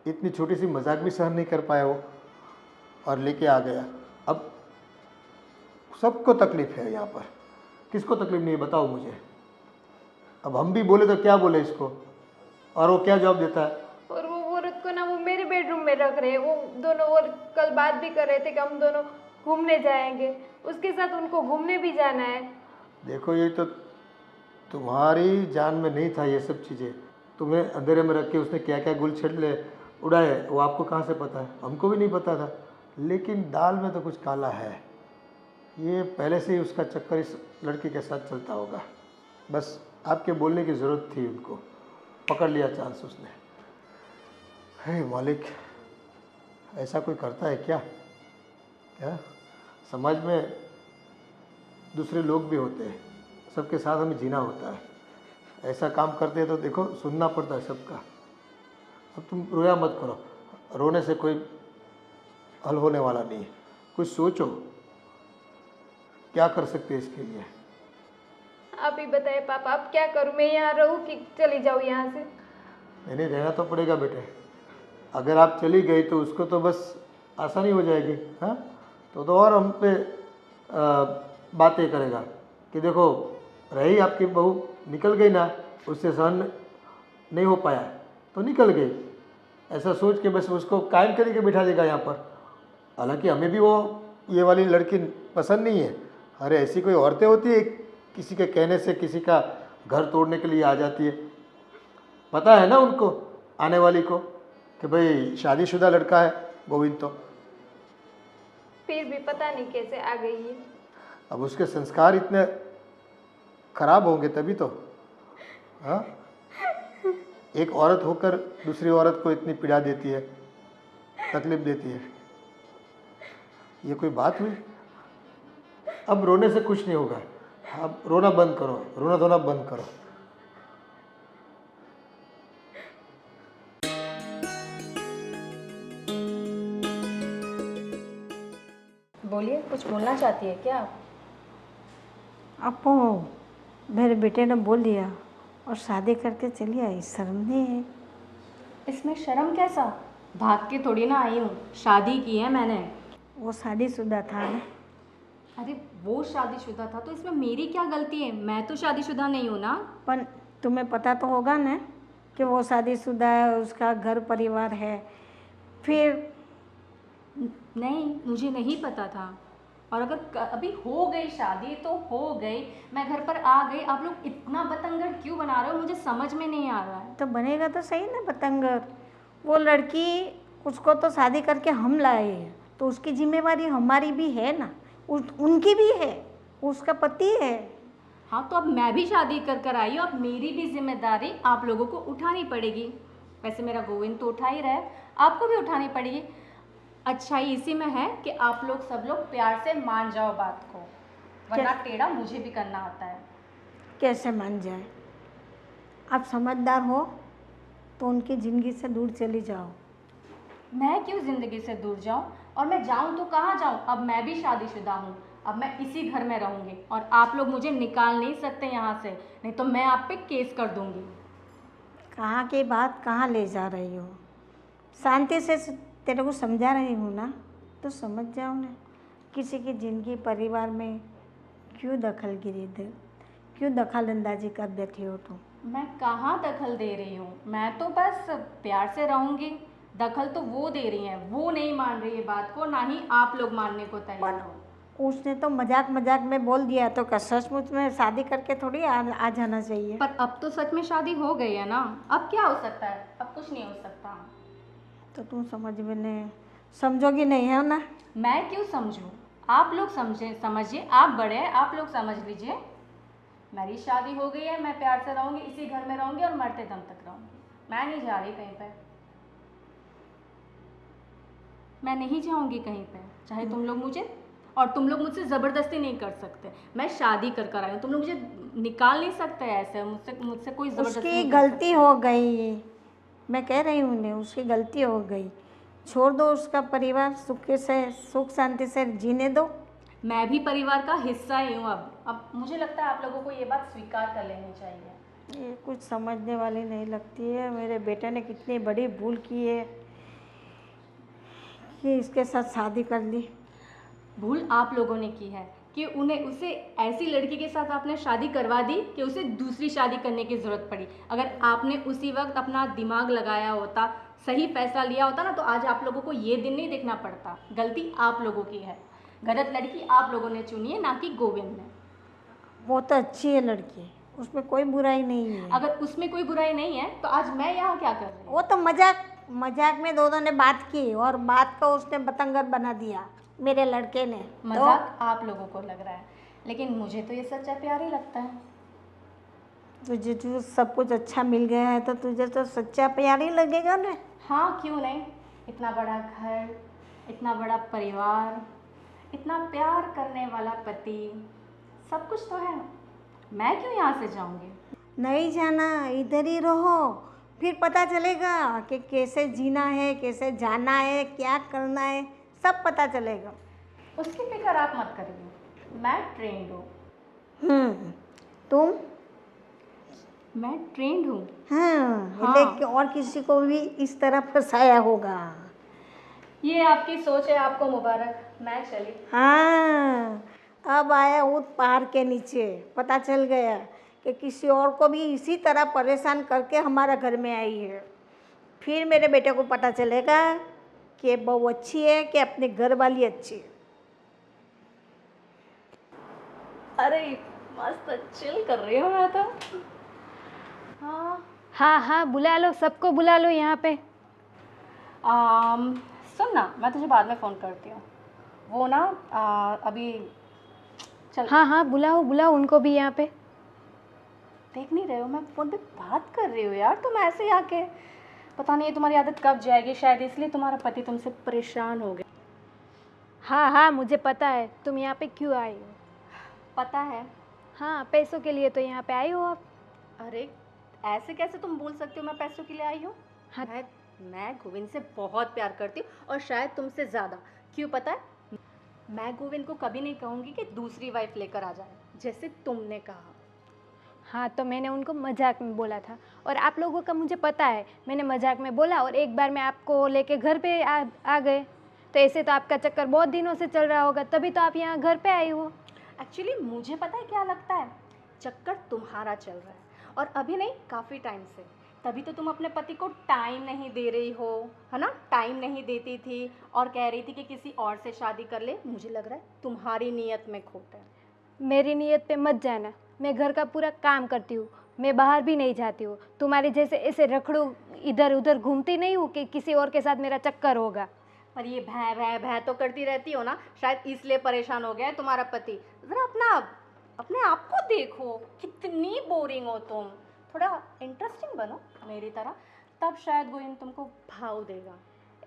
इतनी छोटी सी मजाक भी सहन नहीं कर पाया वो और लेके आ गया। अब सबको तकलीफ है यहाँ पर, किसको तकलीफ नहीं है बताओ मुझे। अब हम भी बोले तो क्या बोले इसको, और वो क्या जवाब देता है। और वो औरत को ना वो मेरे बेडरूम में रख रहे हैं। वो दोनों और कल बात भी कर रहे थे कि हम दोनों घूमने जाएंगे, उसके साथ उनको घूमने भी जाना है। देखो ये तो तुम्हारी जान में नहीं था ये सब चीज़ें। तुम्हें अंधेरे में रख के उसने क्या क्या गुल छिड़ले उड़ाए वो आपको कहाँ से पता है, हमको भी नहीं पता था। लेकिन दाल में तो कुछ काला है, ये पहले से ही उसका चक्कर इस लड़की के साथ चलता होगा। बस आपके बोलने की ज़रूरत थी, उनको पकड़ लिया चांस उसने। हे मालिक, ऐसा कोई करता है क्या? क्या समाज में दूसरे लोग भी होते हैं, सबके साथ हमें जीना होता है। ऐसा काम करते हैं तो देखो सुनना पड़ता है सबका। अब तुम रोया मत करो, रोने से कोई हल होने वाला नहीं है। कुछ सोचो क्या कर सकते हैं इसके लिए। आप ही बताइए पापा, अब क्या करूं? मैं यहाँ रहूं कि चली जाऊं यहाँ से? नहीं रहना तो पड़ेगा बेटे। अगर आप चली गई तो उसको तो बस आसानी हो जाएगी, हाँ, तो और हम पे बातें करेगा कि देखो रही आपकी बहू, निकल गई ना, उससे सहन नहीं हो पाया तो निकल गई, ऐसा सोच के बस उसको कायम करके बिठा देगा यहाँ पर। हालांकि हमें भी वो ये वाली लड़की पसंद नहीं है। अरे ऐसी कोई औरतें होती है किसी के कहने से किसी का घर तोड़ने के लिए आ जाती है। पता है ना उनको, आने वाली को, कि भाई शादीशुदा लड़का है गोविंद। तो फिर भी पता नहीं कैसे आ गई है। अब उसके संस्कार इतने खराब होंगे तभी तो, हाँ। एक औरत होकर दूसरी औरत को इतनी पीड़ा देती है, तकलीफ देती है, ये कोई बात हुई? अब रोने से कुछ नहीं होगा। अब रोना बंद करो, रोना धोना बंद करो। बोलिए, कुछ बोलना चाहती है क्या आप? आपको मेरे बेटे ने बोल दिया और शादी करके चली आई, शर्म नहीं है? इसमें शर्म कैसा? भाग के थोड़ी ना आई हूँ, शादी की है मैंने। वो शादीशुदा था ना। अरे वो शादीशुदा था तो इसमें मेरी क्या गलती है? मैं तो शादीशुदा नहीं हूँ ना। पर तुम्हें पता तो होगा ना कि वो शादीशुदा है, उसका घर परिवार है। फिर नहीं, मुझे नहीं पता था। और अगर अभी हो गई शादी तो हो गई, मैं घर पर आ गई। आप लोग इतना बतंगड़ क्यों बना रहे हो, मुझे समझ में नहीं आ रहा है। तो बनेगा तो सही ना बतंगड़। वो लड़की, उसको तो शादी करके हम लाए हैं, तो उसकी जिम्मेवारी हमारी भी है ना, उनकी भी है, उसका पति है। हाँ, तो अब मैं भी शादी कर कर आई हूँ, अब मेरी भी जिम्मेदारी आप लोगों को उठानी पड़ेगी। वैसे मेरा गोविंद तो उठा ही रहा है, आपको भी उठानी पड़ेगी। अच्छाई इसी में है कि आप लोग सब लोग प्यार से मान जाओ बात को, वरना टेढ़ा मुझे भी करना आता है। कैसे मान जाए? आप समझदार हो तो उनकी ज़िंदगी से दूर चली जाओ। मैं क्यों ज़िंदगी से दूर जाऊं? और मैं जाऊं तो कहाँ जाऊं? अब मैं भी शादीशुदा हूँ, अब मैं इसी घर में रहूँगी और आप लोग मुझे निकाल नहीं सकते यहाँ से, नहीं तो मैं आप पे केस कर दूँगी। कहाँ की बात कहाँ ले जा रही हो? शांति से तेरे को समझा रही हूँ ना, तो समझ जाओ ना। किसी की ज़िंदगी परिवार में क्यों दखलगिरी दे, क्यों दखल अंदाजी कर देती हो तुम? मैं कहाँ दखल दे रही हूँ, मैं तो बस प्यार से रहूँगी। दखल तो वो दे रही हैं, वो नहीं मान रही है बात को, ना ही आप लोग मानने को तैयार हो। उसने तो मजाक मजाक में बोल दिया, तो क्या सचमुच में शादी करके थोड़ी आ जाना चाहिए? पर अब तो सच में शादी हो गई है ना, अब क्या हो सकता है? अब कुछ नहीं हो सकता। तो तुम समझोगी नहीं है ना? मैं क्यों समझूं? आप लोग समझिए, आप बड़े हैं, आप लोग समझ लीजिए। मेरी शादी हो गई है, मैं प्यार से रहूँगी, इसी घर में रहूँगी और मरते दम तक रहूँगी। मैं नहीं जा रही कहीं पे, मैं नहीं जाऊँगी कहीं पे, चाहे तुम लोग मुझे, और तुम लोग मुझसे ज़बरदस्ती नहीं कर सकते। मैं शादी कर आई हूँ, तुम लोग मुझे निकाल नहीं सकते ऐसे, मुझसे कोई ज़बरदस्ती उसकी नहीं कर गलती हो गई, मैं कह रही हूँ उन्हें, उसकी गलती हो गई। छोड़ दो उसका परिवार, सुख शांति से जीने दो। मैं भी परिवार का हिस्सा ही हूँ अब मुझे लगता है आप लोगों को ये बात स्वीकार कर लेनी चाहिए। ये कुछ समझने वाली नहीं लगती है। मेरे बेटे ने कितनी बड़ी भूल की है कि इसके साथ शादी कर ली। भूल आप लोगों ने की है कि उसे ऐसी लड़की के साथ आपने शादी करवा दी कि उसे दूसरी शादी करने की ज़रूरत पड़ी। अगर आपने उसी वक्त अपना दिमाग लगाया होता, सही फैसला लिया होता ना, तो आज आप लोगों को ये दिन नहीं देखना पड़ता। गलती आप लोगों की है, गलत लड़की आप लोगों ने चुनी है, ना कि गोविंद ने। वो तो अच्छी है लड़की, उसमें कोई बुराई नहीं है। अगर उसमें कोई बुराई नहीं है तो आज मैं यहाँ क्या कर रही हूँ? वो तो मजाक में दोनों ने बात की और बात को उसने बतंगड़ बना दिया मेरे लड़के ने। मजाक आप लोगों को लग रहा है, लेकिन मुझे तो ये सच्चा प्यार ही लगता है। तुझे जो सब कुछ अच्छा मिल गया है तो तुझे तो सच्चा प्यार ही लगेगा ना। हाँ, क्यों नहीं। इतना बड़ा घर, इतना बड़ा परिवार, इतना प्यार करने वाला पति, सब कुछ तो है। मैं क्यों यहाँ से जाऊँगी? नहीं जाना, इधर ही रहो, फिर पता चलेगा कि कैसे जीना है, कैसे जाना है, क्या करना है, सब पता चलेगा। उसकी फिक्र आप मत करिए, मैं ट्रेंड हूँ। तुम? मैं ट्रेंड हूँ। हाँ। लेकिन और किसी को भी इस तरह फंसाया होगा। ये आपकी सोच है, आपको मुबारक। मैं चली। हाँ, अब आया ऊँट पहाड़ के नीचे, पता चल गया कि किसी और को भी इसी तरह परेशान करके हमारा घर में आई है। फिर मेरे बेटे को पता चलेगा कि बहू अच्छी है कि अपने घर वाली अच्छी है। अरे मस्त चिल कर रही हूँ मैं तो। हाँ, बुला लो, सबको बुला लो यहाँ पे। सुन ना, मैं तुझे बाद में फ़ोन करती हूँ। वो ना अभी चल। हाँ, बुलाओ उनको भी यहाँ पे। देख नहीं रहे हो, मैं फ़ोन पे बात कर रही हूँ यार, तुम ऐसे ही आके। पता नहीं तुम्हारी आदत कब जाएगी, शायद इसलिए तुम्हारा पति तुमसे परेशान हो गया। हाँ, मुझे पता है तुम यहाँ पे क्यों आई हो। पता है? हाँ, पैसों के लिए तो यहाँ पे आई हो आप। अरे ऐसे कैसे तुम बोल सकती हो मैं पैसों के लिए आई हूँ? हाँ। मैं गोविंद से बहुत प्यार करती हूँ, और शायद तुमसे ज़्यादा। क्यों पता है? मैं गोविंद को कभी नहीं कहूँगी कि दूसरी वाइफ लेकर आ जाए, जैसे तुमने कहा। हाँ, तो मैंने उनको मजाक में बोला था, और आप लोगों का मुझे पता है, मैंने मजाक में बोला और एक बार मैं आपको लेके घर पे आ गए। तो ऐसे तो आपका चक्कर बहुत दिनों से चल रहा होगा, तभी तो आप यहाँ घर पे आई हो। एक्चुअली मुझे पता है क्या लगता है, चक्कर तुम्हारा चल रहा है, और अभी नहीं, काफ़ी टाइम से। तभी तो तुम अपने पति को टाइम नहीं दे रही हो, है ना? टाइम नहीं देती थी और कह रही थी कि किसी और से शादी कर ले। मुझे लग रहा है तुम्हारी नीयत में खोट है। मेरी नीयत पे मत जाना, मैं घर का पूरा काम करती हूँ, मैं बाहर भी नहीं जाती हूँ। तुम्हारे जैसे ऐसे रखड़ू इधर उधर घूमती नहीं हूँ कि किसी और के साथ मेरा चक्कर होगा। पर ये भै भै भै तो करती रहती हो ना, शायद इसलिए परेशान हो गया है तुम्हारा पति। ज़रा अपने आप को देखो, कितनी बोरिंग हो तुम। थोड़ा इंटरेस्टिंग बनो मेरी तरह, तब शायद गोविंद तुमको भाव देगा।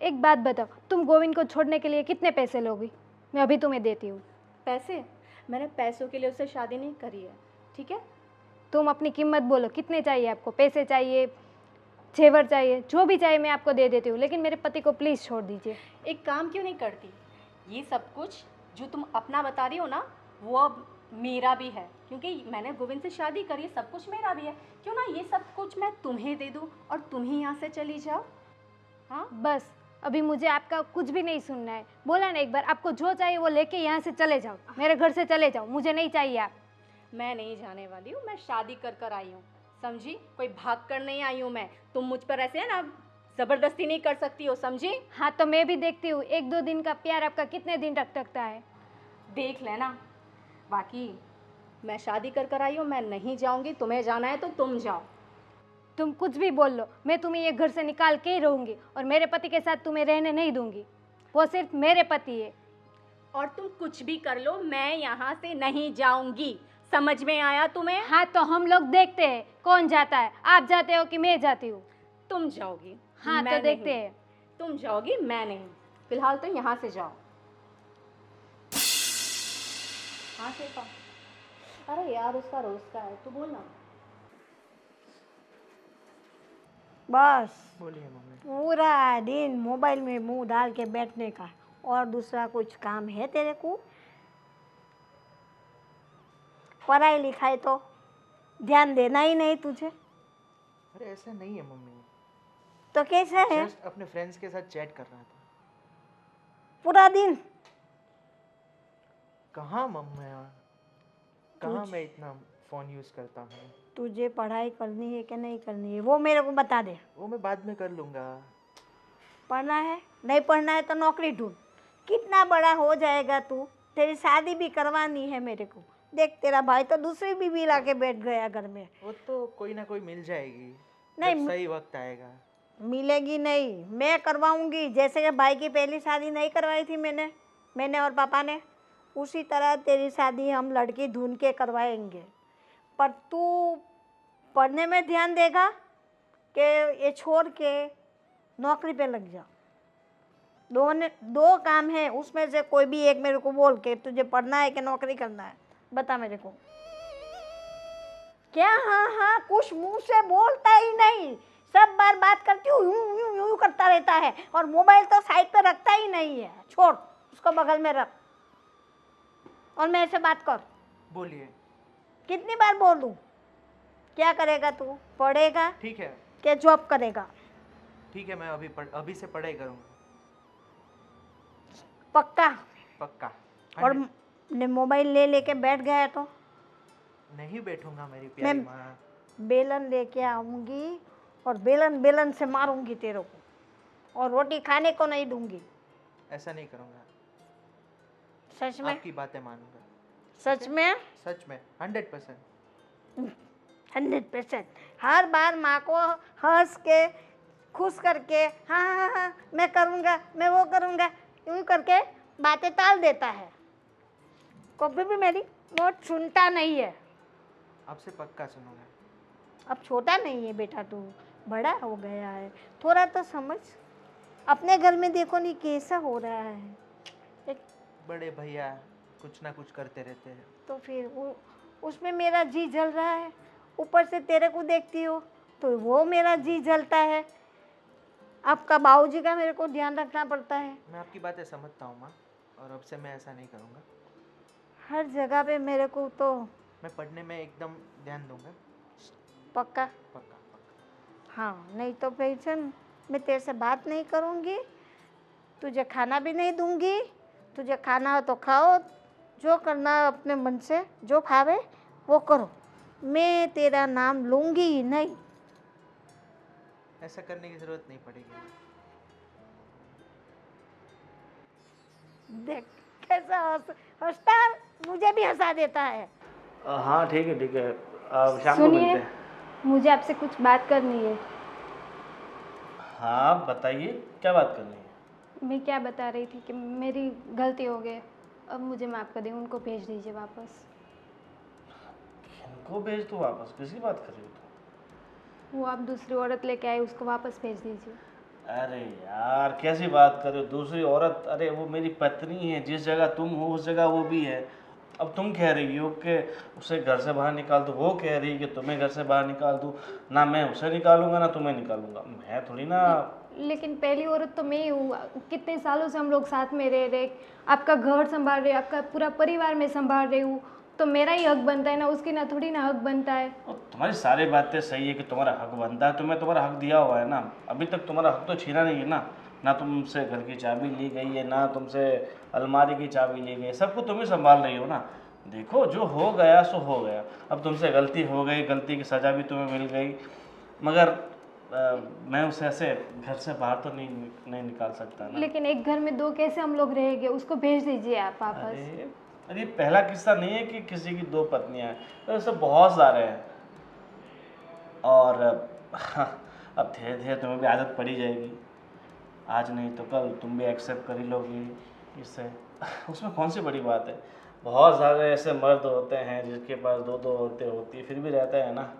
एक बात बताओ, तुम गोविंद को छोड़ने के लिए कितने पैसे लोगी? मैं अभी तुम्हें देती हूँ। पैसे? मैंने पैसों के लिए उससे शादी नहीं करी है, ठीक है? तुम अपनी कीमत बोलो, कितने चाहिए आपको? पैसे चाहिए, जेवर चाहिए, जो भी चाहिए मैं आपको दे देती हूँ, लेकिन मेरे पति को प्लीज़ छोड़ दीजिए। एक काम क्यों नहीं करती? ये सब कुछ जो तुम अपना बता रही हो ना, वो अब मेरा भी है, क्योंकि मैंने गोविंद से शादी करी है, सब कुछ मेरा भी है। क्यों ना ये सब कुछ मैं तुम्हें दे दूँ और तुम ही यहाँ से चली जाओ। हाँ बस अभी मुझे आपका कुछ भी नहीं सुनना है। बोला ना एक बार, आपको जो चाहिए वो लेके यहाँ से चले जाओ, मेरे घर से चले जाओ, मुझे नहीं चाहिए आप। मैं नहीं जाने वाली हूँ, मैं शादी कर कर आई हूँ, समझी? कोई भाग कर नहीं आई हूँ मैं। तुम मुझ पर ऐसे है ना ज़बरदस्ती नहीं कर सकती हो, समझी? हाँ तो मैं भी देखती हूँ 1-2 दिन का प्यार आपका कितने दिन तक टकता है। देख लेना। बाकी मैं शादी कर कर आई हूँ, मैं नहीं जाऊँगी। तुम्हें जाना है तो तुम जाओ। तुम कुछ भी बोल लो, मैं तुम्हें ये घर से निकाल के ही रहूँगी और मेरे पति के साथ तुम्हें रहने नहीं दूंगी। वो सिर्फ मेरे पति है। और तुम कुछ भी कर लो, मैं यहाँ से नहीं जाऊँगी। समझ में आया तुम्हें? हाँ तो हम लोग देखते हैं कौन जाता है, आप जाते हो कि मैं जाती हूँ। तुम जाओगी। हाँ मैं तो देखते नहीं। हैं। तुम जाओगी, मैं नहीं। फिलहाल तो यहाँ से जाओ। हाँ शिल्पा। अरे यार उसका रोज का है, तू बोल ना। बस बोलिए मम्मी। पूरा दिन मोबाइल में मुंह डाल के बैठने का, और दूसरा कुछ काम है तेरे को? पढ़ाई लिखाई तो ध्यान देना ही नहीं तुझे। अरे ऐसा नहीं है मम्मी, तो कैसा है? जस्ट अपने फ्रेंड्स के साथ चैट कर रहा था। पूरा दिन कहाँ मम्मी, कहाँ मैं इतना फ़ोन यूज़ करता हूँ। तुझे पढ़ाई करनी है कि नहीं करनी है वो मेरे को बता दे। वो मैं बाद में कर लूँगा। पढ़ना है, नहीं पढ़ना है तो नौकरी ढूंढ। कितना बड़ा हो जाएगा तू, तेरी शादी भी करवानी है मेरे को। देख तेरा भाई तो दूसरी बीवी ला के बैठ गया घर में। वो तो कोई ना कोई मिल जाएगी, नहीं, जब सही वक्त आएगा। मिलेगी नहीं, मैं करवाऊंगी। जैसे कि भाई की पहली शादी नहीं करवाई थी मैंने और पापा ने, उसी तरह तेरी शादी हम लड़की ढूंढ के करवाएंगे। पर तू पढ़ने में ध्यान देगा कि ये छोड़ के नौकरी पे लग जा। दो काम है, उसमें से कोई भी एक मेरे को बोल के तुझे पढ़ना है कि नौकरी करना है, बता मेरे को। क्या हाँ हाँ कुछ मुंह से बोलता ही नहीं, सब बार बात करती हूँ यूं यूं यूं करता रहता है, और मोबाइल तो साइड पे रखता ही नहीं है। छोड़ उसको, बगल में रख और मेरे से बात कर। बोलिए। कितनी बार बोलूं? क्या करेगा तू? पढ़ेगा ठीक है, कि जॉब करेगा? ठीक है, मैं अभी से पढ़ाई करूँगा। पक्का? पक्का। और ने मोबाइल ले लेके बैठ गया तो नहीं बैठूंगा मेरी प्यारी मैं माँ। बेलन लेके आऊंगी और बेलन से मारूंगी तेरे को, और रोटी खाने को नहीं दूंगी। ऐसा नहीं करूँगा, सच में? आपकी बातें मानूंगा। सच में? सच में 100%। 100%। हर बार माँ को हंस के खुश करके हाँ हाँ हाँ मैं करूँगा, मैं वो करूँगा, यूँ करके बातें टाल देता है। कभी भी मेरी बात सुनता नहीं है। आपसे पक्का सुनूंगा। अब छोटा नहीं है बेटा, तू बड़ा हो गया है, थोड़ा तो समझ। अपने घर में देखो नहीं कैसा हो रहा है। एक बड़े भैया कुछ ना कुछ करते रहते हैं। तो फिर उसमें मेरा जी जल रहा है, ऊपर से तेरे को देखती हो तो वो मेरा जी जलता है। आपका बाबूजी का मेरे को ध्यान रखना पड़ता है। मैं आपकी बातें समझता हूँ माँ, और अब से मैं ऐसा नहीं करूँगा। हर जगह पे मेरे को तो मैं पढ़ने में एकदम ध्यान दूंगा। पक्का? पक्का पक्का। हाँ, नहीं तो पेंशन मैं तेरे से बात नहीं करूँगी, तुझे खाना भी नहीं दूँगी। तुझे खाना हो तो खाओ, जो करना है अपने मन से जो खावे वो करो, मैं तेरा नाम लूँगी ही नहीं। ऐसा करने की ज़रूरत नहीं पड़ेगी। देख कैसा हंसता है, मुझे भी हंसा देता है। हाँ ठीक है ठीक है, अब शाम को मिलते सुनिए, हैं। मुझे आपसे कुछ बात करनी है। हाँ बताइए, क्या बात करनी है? मैं क्या बता रही थी कि मेरी गलती हो गई, अब मुझे माफ़ कर दें, उनको भेज दीजिए वापस। इनको भेज दो वापस? किसकी बात कर रही हो तुम? वो आप दूसरी औरत लेके आए, उसको वापस भेज दीजिए। अरे यार कैसी बात कर रहे हो? दूसरी औरत? अरे वो मेरी पत्नी है, जिस जगह तुम हो उस जगह वो भी है। अब तुम कह रही हो कि उसे घर से बाहर निकाल दो, वो कह रही है कि तुम्हें घर से बाहर निकाल दूँ। ना मैं उसे निकालूंगा ना तुम्हें निकालूंगा, मैं थोड़ी ना। लेकिन पहली औरत तो मैं ही हूँ। कितने सालों से हम लोग साथ में रह रहे, आपका घर संभाल रहे, आपका पूरा परिवार में संभाल रही हूँ, तो मेरा ही हक बनता है ना, उसकी ना थोड़ी ना हक बनता है। और तुम्हारी सारी बातें सही है कि तुम्हारा हक बनता है, तुम्हें तुम्हारा हक दिया हुआ है ना। अभी तक तुम्हारा हक तो छीना नहीं है ना। ना तुमसे घर की चाबी ली गई है, ना तुमसे अलमारी की चाबी ली गई है, सबको तुम ही संभाल रही हो ना। देखो जो हो गया सो हो गया, अब तुमसे गलती हो गई, गलती की सज़ा भी तुम्हें मिल गई, मगर मैं उसे ऐसे घर से बाहर तो नहीं निकाल सकता ना। लेकिन एक घर में दो कैसे हम लोग रहेंगे? उसको भेज दीजिए आप वापस। अरे पहला किस्सा नहीं है कि किसी की दो पत्नियां हैं, तो ऐसे बहुत सारे हैं। और अब धीरे धीरे तुम्हें भी आदत पड़ी जाएगी, आज नहीं तो कल तुम भी एक्सेप्ट कर ही लोगी इससे। उसमें कौन सी बड़ी बात है। बहुत सारे ऐसे मर्द होते हैं जिसके पास दो दो औरतें होती है, फिर भी रहता है ना।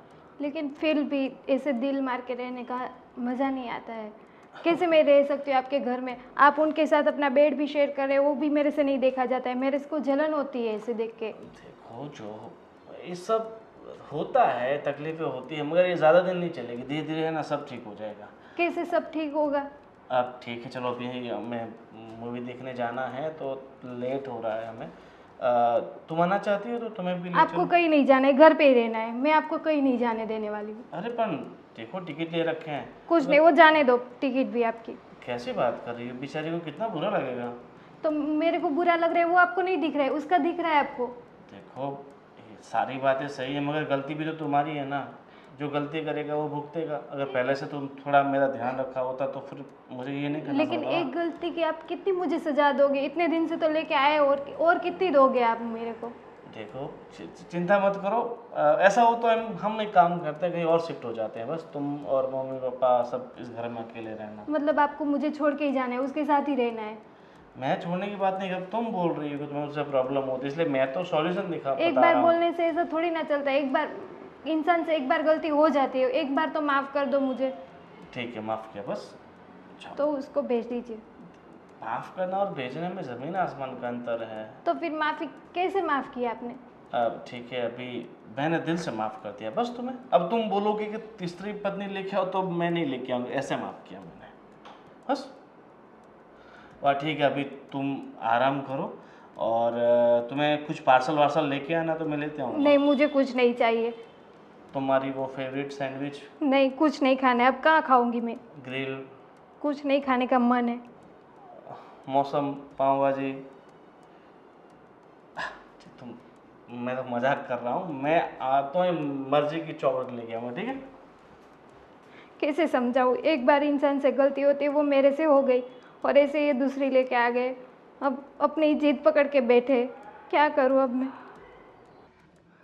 लेकिन फिर भी ऐसे दिल मार के रहने का मज़ा नहीं आता है। कैसे मैं रह सकती हूँ आपके घर में? आप उनके साथ अपना बेड भी शेयर कर रहे हो, वो भी मेरे से नहीं देखा जाता है, मेरे को जलन होती है ऐसे देख के। देखो जो ये सब होता है, तकलीफें होती है, मगर ये ज़्यादा दिन नहीं चलेगी, धीरे धीरे है ना सब ठीक हो जाएगा। कैसे सब ठीक होगा? अब ठीक है चलो, अभी हमें मूवी देखने जाना है तो लेट हो रहा है हमें। तुम आना चाहती हो तो तुम्हें भी ले आपको चलो। कहीं नहीं जाना है, घर पे ही रहना है। मैं आपको कहीं नहीं जाने देने वाली हूँ। अरे पर देखो टिकट ले रखे हैं। कुछ नहीं, वो जाने दो, टिकट भी आपकी। कैसी बात कर रही हो, बेचारी को कितना बुरा लगेगा। तो मेरे को बुरा लग रहा है, वो आपको नहीं दिख रहा है, उसका दिख रहा है आपको। देखो ये सारी बातें सही है, मगर गलती भी तो तुम्हारी है ना। जो गलती करेगा वो भुगतेगा। अगर पहले से तुम थोड़ा मेरा ध्यान रखा होता तो फिर मुझे ये नहीं करना लेकिन पड़ता। एक गलती की आप कितनी मुझे सजा दोगे? इतने दिन से तो लेके आए, और कितनी दोगे आप मेरे को? देखो चिंता मत करो, ऐसा हो तो हम एक काम करते हैं, कहीं और शिफ्ट हो जाते हैं। बस तुम और मम्मी पापा सब इस घर में अकेले रहना। मतलब आपको मुझे छोड़ के ही जाना है, उसके साथ ही रहना है? मैं छोड़ने की बात नहीं कर, तुम बोल रही हो कि तुम्हें उससे प्रॉब्लम होती है, इसलिए मैं तो सॉल्यूशन एक बार बोलने से ऐसा थोड़ी ना चलता है। एक बार इंसान से एक बार गलती हो जाती है, एक बार तो माफ़ कर दो मुझे। ठीक है माफ़ किया बस। तो उसको भेज दीजिए। माफ़ करना और भेजने में ज़मीन आसमान का अंतर है। तो फिर माफ़ी कैसे माफ़ किया आपने? अब ठीक है, अभी मैंने दिल से माफ़ कर दिया बस तुम्हें। अब तुम बोलोगे कि तीसरी पत्नी लेके आओ तो मैं नहीं लेके आऊँगी, ऐसे माफ़ किया मैंने बस। वाह ठीक है, अभी तुम आराम करो और तुम्हें कुछ पार्सल वार्सल लेके आना तो मैं लेते आऊँगा। नहीं, मुझे कुछ नहीं चाहिए। तुम्हारी वो फेवरेट सैंडविच? नहीं, कुछ नहीं खाना है। अब कहाँ खाऊंगी मैं? ग्रिल? कुछ नहीं खाने का मन है। मौसम पाव भाजी? तुम, मैं तो मजाक कर रहा हूँ। मैं तुम्हें मर्जी की चॉकलेट लेके आऊँगा, ठीक है? कैसे समझाऊँ? एक बार इंसान से गलती होती है, वो मेरे से हो गई, और ऐसे ये दूसरी लेके आ गए। अब अपनी जिद पकड़ के बैठे, क्या करूँ अब मैं?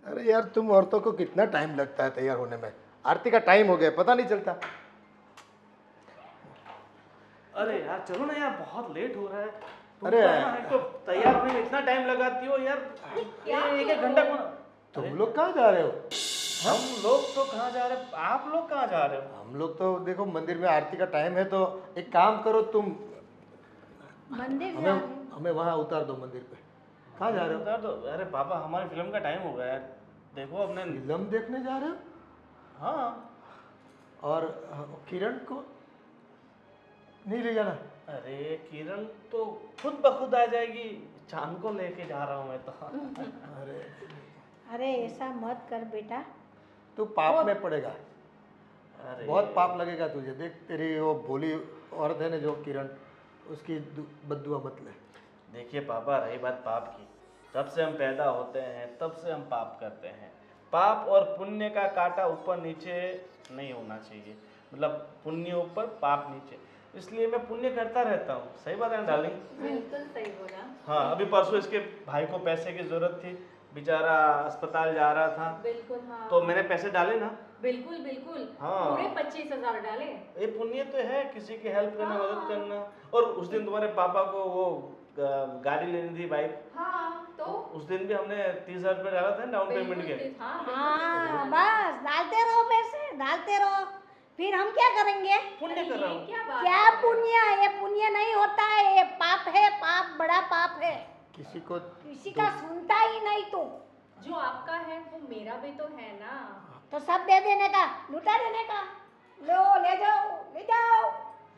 अरे यार तुम औरतों को कितना टाइम लगता है तैयार होने में। आरती का टाइम हो गया, पता नहीं चलता। अरे यार चलो ना यार, बहुत लेट हो रहा है। तुम अरे तो ना हमको तैयार होने में इतना टाइम लगाती हो यार, एक एक घंटा कौन। तुम लोग कहाँ जा रहे हो? हम लोग तो कहाँ जा रहे हैं, आप लोग कहाँ जा रहे हो? हम लोग तो देखो मंदिर में आरती का टाइम है, तो एक काम करो तुम, मंदिर हमें वहाँ उतार दो मंदिर पे। कहाँ जा रहे हो? उतार दो। अरे पापा हमारी फिल्म का टाइम हो गया है, देखो अपने। फिल्म देखने जा रहे हो? हाँ। और किरण को नहीं ले जाना? अरे किरण तो खुद ब खुद आ जाएगी, चांद को लेके जा रहा हूँ मैं तो। अरे अरे ऐसा मत कर बेटा। तू पाप में पड़ेगा, अरे बहुत पाप लगेगा तुझे। देख तेरी वो भोली औरत है ना जो किरण, उसकी बद्दुआ मत ले। देखिए पापा, रही बात पाप की, जब से हम पैदा होते हैं तब से हम पाप करते हैं। पाप और पुण्य का कांटा ऊपर नीचे नहीं होना चाहिए, मतलब पुण्य ऊपर पाप नीचे, इसलिए मैं पुण्य करता रहता हूँ। सही बात है ना डार्लिंग? बिल्कुल सही बोला। हाँ, अभी परसों इसके भाई को पैसे की जरूरत थी, बेचारा अस्पताल जा रहा था, बिल्कुल हाँ। तो मैंने पैसे डाले ना। बिल्कुल बिल्कुल। हाँ। पूरे 25,000 डाले। ये पुण्य तो है, किसी की हेल्प करना, मदद करना। और उस दिन तुम्हारे पापा को वो गाड़ी लेनी थी, बाइक। हाँ तो उस दिन भी हमने 30,000 रुपये डाला था डाउन पेमेंट के। हाँ हाँ बस डालते रहो पैसे, डालते रहो। फिर हम क्या करेंगे? पुण्य कर रहा हूँ। क्या बात क्या पुण्य? ये पुण्य नहीं होता है, ये पाप है, पाप बड़ा पाप है। किसी को किसी का सुनता ही नहीं तू। जो आपका है वो मेरा भी तो है ना। तो सब दे देने का, लुटा देने का। लो ले जाओ, ले जाओ।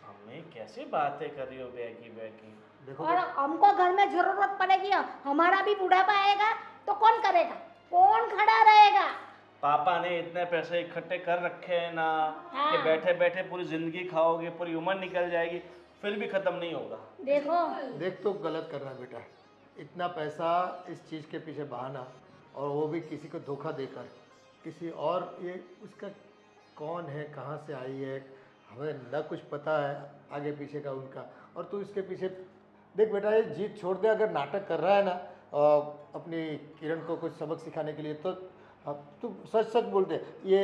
मम्मी कैसी बातें कर रही हो बैगी बैगी। देखो और हमको घर में जरूरत पड़ेगी, हमारा भी बुढ़ापा आएगा तो कौन करेगा, कौन खड़ा रहेगा। पापा ने इतने पैसे इकट्ठे कर रखे हैं ना हाँ। कि बैठे बैठे पूरी जिंदगी खाओगे, पूरी उम्र निकल जाएगी, फिर भी खत्म नहीं होगा। देखो देख तो गलत कर रहा है बेटा, इतना पैसा इस चीज़ के पीछे बहाना, और वो भी किसी को धोखा देकर, किसी और, ये उसका कौन है, कहाँ से आई है, हमें न कुछ पता है आगे पीछे का उनका, और तू इसके पीछे देख बेटा, ये जीत छोड़ दे। अगर नाटक कर रहा है ना अपनी किरण को कुछ सबक सिखाने के लिए, तो अब तू सच सच बोल दे, ये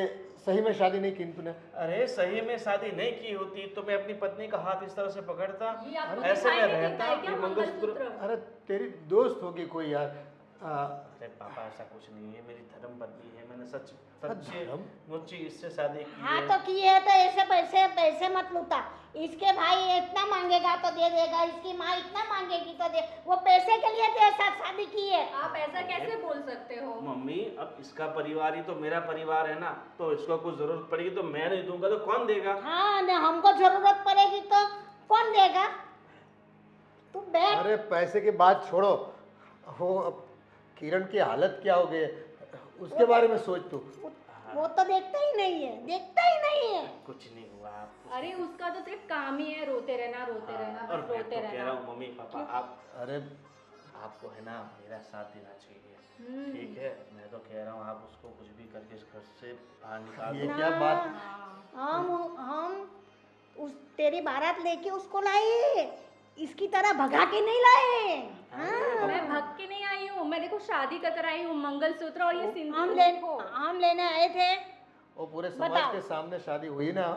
सही में शादी नहीं की तूने? अरे सही में शादी नहीं की होती तो मैं अपनी पत्नी का हाथ इस तरह से पकड़ता, ये आपको ऐसे दिखाई में नहीं रहता, देता है क्या ये मंगलसूत्र। मंगलसूत्र? अरे तेरी दोस्त होगी कोई यार। अरे पापा ऐसा कुछ नहीं है, मेरी धर्म पत्नी है, मैंने सच्ची धर्म? मुच्ची इससे शादी की हाँ है। तो किए है तो ऐसे पैसे पैसे मत लूटा। इसके भाई इतना मांगेगा तो दे देगा, इसकी माँ इतना मांगेगी तो दे, वो पैसे के लिए तेरे साथ शादी की है। आप ऐसा कैसे बोल सकते हो? मम्मी अब इसका परिवार ही तो मेरा परिवार है ना, तो इसको कुछ जरूरत पड़ेगी तो मैं नहीं दूंगा तो कौन देगा? हाँ न हमको जरूरत पड़ेगी तो कौन देगा? तू बैठ। अरे पैसे की बात छोड़ो, वो अब किरण की हालत क्या हो गई है, उसके बारे में सोच तू। वो तो देखता ही नहीं है, देखता ही नहीं है। कुछ नहीं हुआ आप। अरे उसका तो सिर्फ काम ही है रोते रहना, रोते रहना, और बस मैं रोते तो कह रहा रहना। हूँ मम्मी पापा, आप अरे आपको है ना मेरा साथ देना चाहिए, ठीक है? मैं तो कह रहा हूँ आप उसको कुछ भी करके इस घर से बाहर निकाल ये दो। क्या बात, हम उस तेरी बारात लेके उसको लाए, इसकी तरह भगा के नहीं लाए। हाँ मैं भग के नहीं आई हूँ, मैं देखो शादी कर आई हूँ, मंगलसूत्र और ये सिंदूर हम लेने आए थे। वो पूरे समाज बताओ। के सामने शादी हुई ना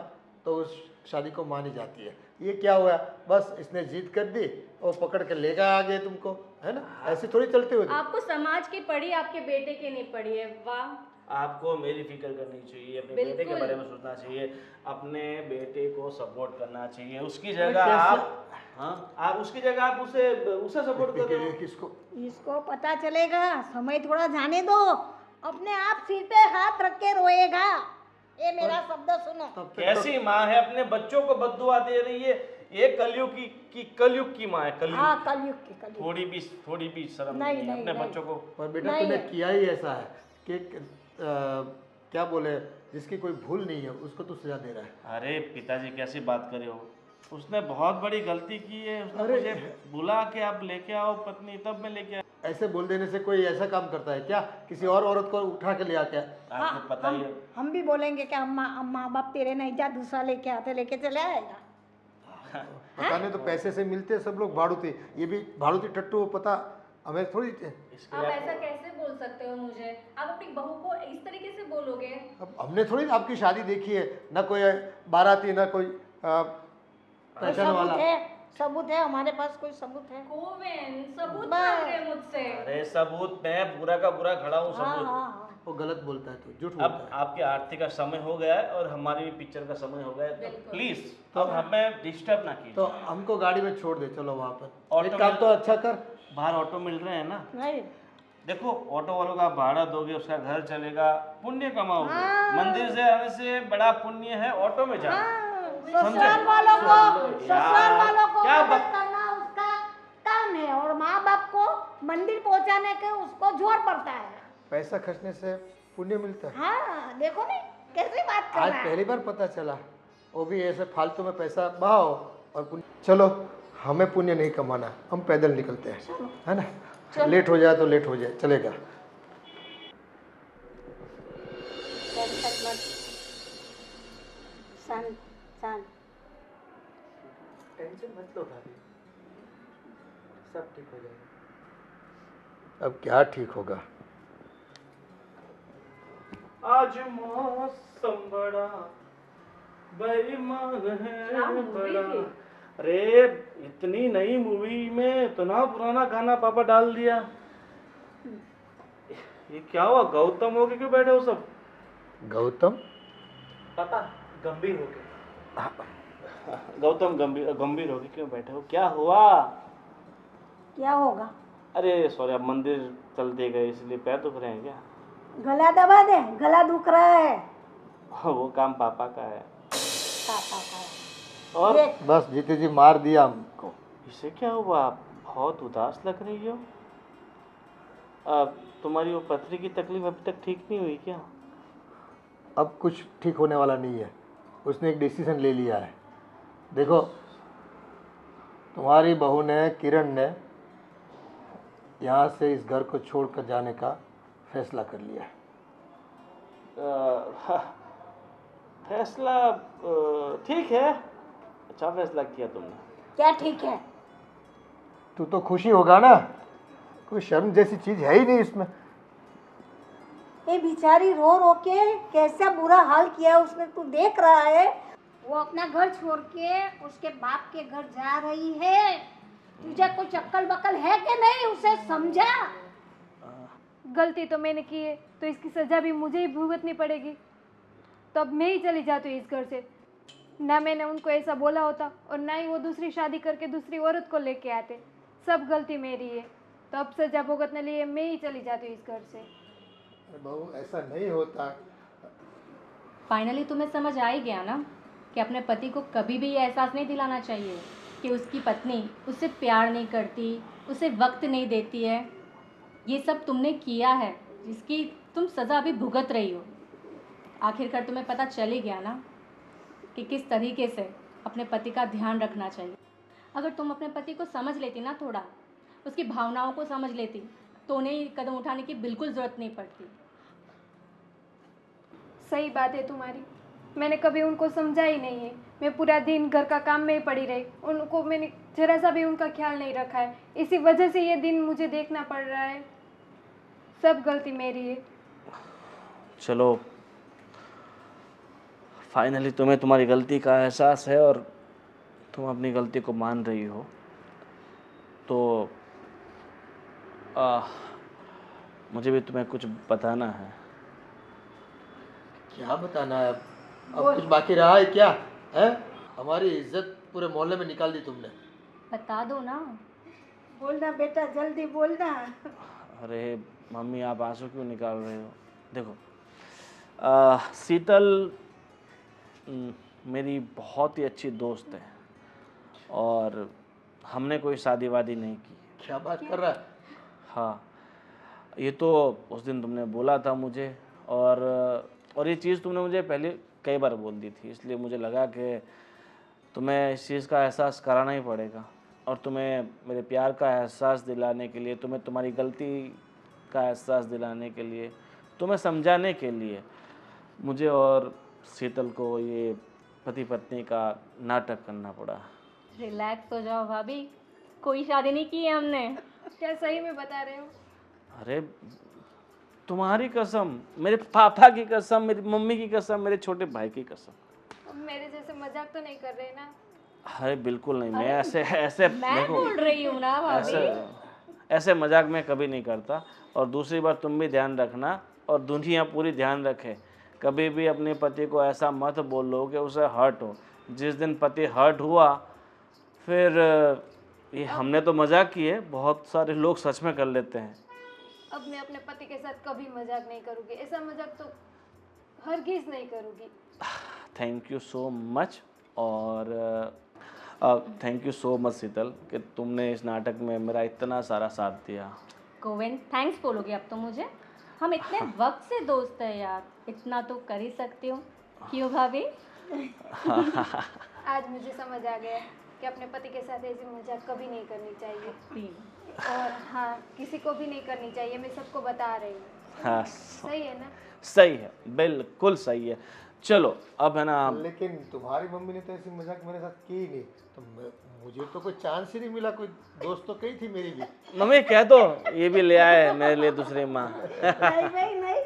तो उस शादी को मानी जाती है। ये क्या हुआ, बस इसने जीत कर दी और पकड़ के लेगा आगे तुमको, है ना? ऐसे थोड़ी चलते हुए। आपको समाज की पड़ी, आपके बेटे की नहीं पड़ी है। वाह, आपको मेरी फिक्र करनी चाहिए, अपने बेटे के बिल्कुल। बारे में सोचना चाहिए, अपने बेटे को सपोर्ट करना चाहिए। उसकी अरे जगह कैसे? आप, हाँ आप उसकी जगह आप उसे सपोर्ट करो। किसको? इसको पता चलेगा, समय थोड़ा जाने दो, अपने आप सिर पे हाथ रख के रोएगा। ये मेरा शब्द सुनो। तब तक कैसी माँ है, अपने बच्चों को बद्दुआ दे रही है? ये कलयुग की माँ है, हाँ कलयुग। कलयुग की कलयुग। थोड़ी भी शर्म नहीं, नहीं है नहीं, अपने नहीं। बच्चों को। पर बेटा नहीं तूने है। किया ही ऐसा है कि क्या बोले, जिसकी कोई भूल नहीं है उसको तू सजा दे रहा है। अरे पिताजी कैसी बात कर रहे हो, उसने बहुत बड़ी गलती की है। उसने अरे। मुझे बुला के आप लेके आओ पत्नी, तब मैं लेके आया। ऐसे बोल देने से कोई ऐसा काम करता है क्या, किसी और औरत को उठा के ले आते हैं? आपको पता ही है। हम भी बोलेंगे कि माँ बाप तेरे नहीं, जा दूसरा लेके आते, लेके चले आएगा। पता नहीं, तो पैसे से मिलते हैं सब लोग भाड़ूती, ये भी भाड़ूती टट्टू, पता हमें थोड़ी। इसके आप लिए ऐसा कैसे बोल सकते हो मुझे? आप अपनी बहू को इस तरीके से बोलोगे? अब हमने थोड़ी आपकी शादी देखी है, ना कोई बाराती ना कोई पहचान वाला। सबूत है हमारे पास, कोई सबूत है? गोविंद सबूत बस। मांग रहे हैं मुझसे। अरे सबूत, मैं बुरा का बुरा खड़ा हूँ, हाँ सबूत। हाँ। वो गलत बोलता है, तू झूठ अब बोलता है। आपके आरती का समय हो गया है और हमारी भी पिक्चर का समय हो गया है, तो बिल्कुल। प्लीज अब हमें डिस्टर्ब ना कीजिए। तो हमको गाड़ी में छोड़ दे, चलो वहाँ पर। ऑटो एक काम में- तो अच्छा कर, बाहर ऑटो मिल रहे हैं ना, नहीं देखो ऑटो वालों का भाड़ा दोगे, उसका घर चलेगा, पुण्य कमाओगे। हाँ। मंदिर से आने से बड़ा पुण्य है ऑटो में जाना। ससुराल वालों को, ससुराल वालों को क्या मदद बात- करना उसका काम है, और माँ बाप को मंदिर पहुँचाने के उसको जोर पड़ता है। पैसा खर्चने से पुण्य मिलता है। हाँ देखो नहीं कैसी बात कर आज रहा है। पहली बार पता चला, वो भी ऐसे फालतू में पैसा बहाओ और पुण्य। चलो हमें पुण्य नहीं कमाना, हम पैदल निकलते हैं, है ना? लेट हो जाए तो लेट हो जाए, चलेगा। शांत शांत। टेंशन मत लो भाभी, सब ठीक हो जाएगा। अब क्या ठीक होगा? आज मौसम बड़ा बेईमान क्या है मूवी बड़ा। थी? अरे इतनी नई मूवी में इतना पुराना गाना पापा डाल दिया। ये क्या हुआ, गौतम हो के क्यों बैठे हो सब? गौतम? पापा गंभीर हो के, गौतम गंभीर गंभीर हो के क्यों बैठे हो, क्या हुआ? क्या होगा? अरे सॉरी, अब मंदिर चलते गए इसलिए पैर दुख रहे हैं क्या? गला दबा दे, गला दुख रहा है। वो काम पापा का है। पापा का और ये बस जीते जी मार दिया हमको। इसे क्या हुआ? आप बहुत उदास लग रही हो। तुम्हारी वो पथरी की तकलीफ अभी तक ठीक नहीं हुई क्या? अब कुछ ठीक होने वाला नहीं है। उसने एक डिसीजन ले लिया है। देखो, तुम्हारी बहू ने, किरण ने यहाँ से इस घर को छोड़कर जाने का फैसला कर लिया है। फैसला ठीक है, अच्छा फैसला किया तुमने। क्या ठीक है? तू तो खुशी होगा ना, कोई शर्म जैसी चीज है ही नहीं इसमें। ये बेचारी रो रो के कैसा बुरा हाल किया है उसने, तू देख रहा है। वो अपना घर छोड़ के उसके बाप के घर जा रही है। तुझे कुछ अक्ल बकल है कि नहीं? उसे समझा। गलती तो मैंने की है तो इसकी सज़ा भी मुझे ही भुगतनी पड़ेगी। तो अब मैं ही चली जाती हूँ इस घर से। ना मैंने उनको ऐसा बोला होता और ना ही वो दूसरी शादी करके दूसरी औरत को लेके आते। सब गलती मेरी है, तो अब सज़ा भुगतने लिए मैं ही चली जाती हूँ इस घर से। बहू, ऐसा नहीं होता। फाइनली तुम्हें समझ आ ही गया ना कि अपने पति को कभी भी ये एहसास नहीं दिलाना चाहिए कि उसकी पत्नी उससे प्यार नहीं करती, उसे वक्त नहीं देती है। ये सब तुमने किया है जिसकी तुम सज़ा अभी भुगत रही हो। आखिरकार तुम्हें पता चल ही गया ना कि किस तरीके से अपने पति का ध्यान रखना चाहिए। अगर तुम अपने पति को समझ लेती ना, थोड़ा उसकी भावनाओं को समझ लेती, तो उन्हें कदम उठाने की बिल्कुल ज़रूरत नहीं पड़ती। सही बात है तुम्हारी, मैंने कभी उनको समझा ही नहीं है। मैं पूरा दिन घर का काम में ही पड़ी रही, उनको मैंने जरा सा भी उनका ख्याल नहीं रखा है। इसी वजह से ये दिन मुझे देखना पड़ रहा है। सब गलती मेरी है। चलो, फाइनली तुम्हें तुम्हारी गलती का एहसास है और तुम अपनी गलती को मान रही हो। तो मुझे भी तुम्हें कुछ बताना है। क्या बताना है अब कुछ बाकी रहा है क्या? है, हमारी इज्जत पूरे मोहल्ले में निकाल दी तुमने। बता दो ना। बोलना बेटा, जल्दी बोलना। अरे मम्मी, आप आंसू क्यों निकाल रहे हो? देखो, शीतल मेरी बहुत ही अच्छी दोस्त है और हमने कोई शादी वादी नहीं की। क्या बात कर रहा है? हाँ, ये तो उस दिन तुमने बोला था मुझे और ये चीज़ तुमने मुझे पहले कई बार बोल दी थी, इसलिए मुझे लगा कि तुम्हें इस चीज़ का एहसास कराना ही पड़ेगा। और तुम्हें मेरे प्यार का एहसास दिलाने के लिए, तुम्हें तुम्हारी गलती का एहसास दिलाने के लिए, तुम्हें समझाने के लिए मुझे और शीतल को ये पति पत्नी का नाटक करना पड़ा। रिलैक्स हो जाओ भाभी, कोई शादी नहीं की है हमने। क्या सही में बता रहे हो? अरे तुम्हारी कसम, मेरे पापा की कसम, मेरी मम्मी की कसम, मेरे छोटे भाई की कसम। अब मेरे जैसे मजाक तो नहीं कर रहे ना? अरे बिल्कुल नहीं, मैं ऐसे मैं देखो, बोल रही हूँ ना भाभी। ऐसे मजाक मैं कभी नहीं करता। और दूसरी बात, तुम भी ध्यान रखना और दुनिया पूरी ध्यान रखे, कभी भी अपने पति को ऐसा मत बोलो कि उसे हर्ट हो। जिस दिन पति हर्ट हुआ, फिर ये हमने तो मजाक की है, बहुत सारे लोग सच में कर लेते हैं। अब मैं अपने पति के साथ कभी मजाक नहीं करूँगी। ऐसा मजाक तो हरगिज़ नहीं करूँगी। Thank you so much. और थैंक यू सो मच शीतल कि तुमने इस नाटक में मेरा इतना सारा साथ दिया। गोविंद, थैंक्स बोलोगे अब तो मुझे? हम इतने वक्त से दोस्त हैं यार, इतना तो कर ही सकती हूँ। क्यों भाभी? आज मुझे समझ आ गया कि अपने पति के साथ ऐसी मजाक कभी नहीं करनी चाहिए। और हाँ, किसी को भी नहीं करनी चाहिए। मैं सबको बता रही हूँ। हाँ, सही है ना? सही है, बिल्कुल सही है। चलो अब है ना, लेकिन तुम्हारी मम्मी ने तो ऐसी मजाक मेरे साथ की ही नहीं, तो मुझे तो कोई चांस ही नहीं मिला। कोई दोस्त तो कही थी मेरी भी। मम्मी कह दो ये भी ले आए मेरे लिए दूसरी माँ। नहीं भाई नहीं,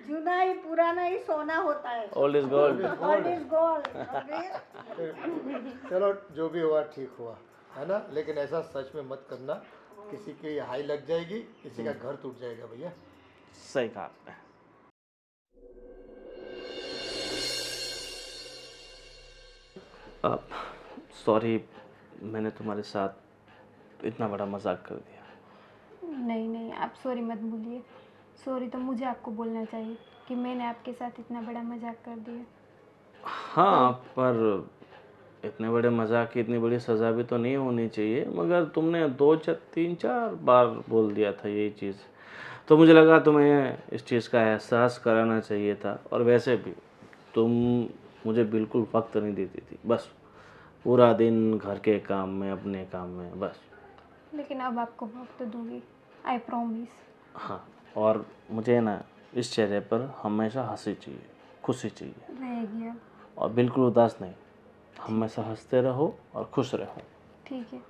जूना ही पुराना ही सोना होता है। Old is gold. Gold is gold। चलो, जो भी हुआ ठीक हुआ, है ना? लेकिन ऐसा सच में मत करना, किसी की हाई लग जाएगी, किसी का घर टूट जाएगा भैया। सही कहा आपने। सॉरी, मैंने तुम्हारे साथ इतना बड़ा मजाक कर दिया। नहीं नहीं, आप सॉरी मत बोलिए। सॉरी तो मुझे आपको बोलना चाहिए कि मैंने आपके साथ इतना बड़ा मजाक कर दिया। हाँ, पर इतने बड़े मजाक की इतनी बड़ी सज़ा भी तो नहीं होनी चाहिए, मगर तुमने 2-3-4 बार बोल दिया था यही चीज़, तो मुझे लगा तुम्हें इस चीज़ का एहसास कराना चाहिए था। और वैसे भी तुम मुझे बिल्कुल वक्त नहीं देती थी, बस पूरा दिन घर के काम में, अपने काम में बस। लेकिन अब आपको वक्त दूंगी, आई प्रॉमिस। हाँ, और मुझे ना इस चेहरे पर हमेशा हंसी चाहिए, खुशी चाहिए, रहेगी अब। और बिल्कुल उदास नहीं। हमेशा हंसते रहो और खुश रहो। ठीक है।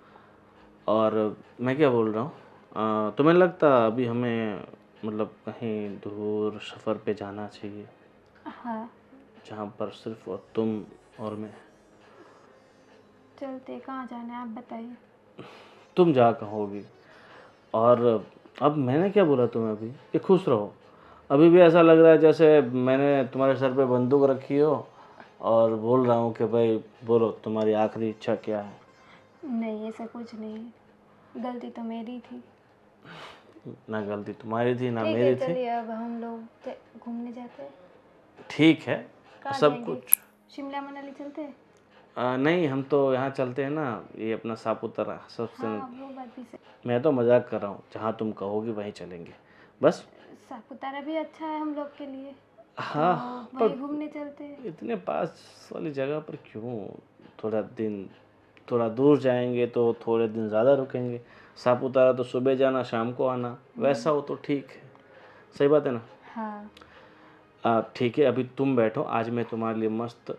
और मैं क्या बोल रहा हूँ, तुम्हें लगता अभी हमें मतलब कहीं दूर सफ़र पे जाना चाहिए, हाँ जहाँ पर सिर्फ और तुम और मैं? चलते, कहाँ जाना है आप बताइए। तुम जहाँ कहोगी। और अब मैंने क्या बोला तुम्हें अभी कि खुश रहो? अभी भी ऐसा लग रहा है जैसे मैंने तुम्हारे सर पे बंदूक रखी हो और बोल रहा हूँ कि भाई बोलो तुम्हारी आखिरी इच्छा क्या है। नहीं ऐसा कुछ नहीं है, गलती तो मेरी थी। ना गलती तुम्हारी थी ना ठीक है मेरी थी। चलिए, अब हम लोग घूमने जाते हैं। ठीक है, कहाँ सब जाएंगे? कुछ। शिमला मनाली चलते हैं? नहीं, हम तो यहाँ चलते हैं ना, ये अपना सापुतारा सबसे। हाँ वो बात भी सही। मैं तो मजाक कर रहा हूँ, जहाँ तुम कहोगी वहीं चलेंगे बस। सापुतारा भी अच्छा है हम लोग के लिए, हाँ, तो पर वहीं घूमने चलते हैं। इतने पास वाली जगह पर क्यों? थोड़ा दिन, थोड़ा दूर जाएंगे तो थोड़े दिन ज़्यादा रुकेंगे। सापुतारा तो सुबह जाना शाम को आना, वैसा हो तो ठीक है। सही बात है ना? हाँ ठीक है, अभी तुम बैठो, आज मैं तुम्हारे लिए मस्त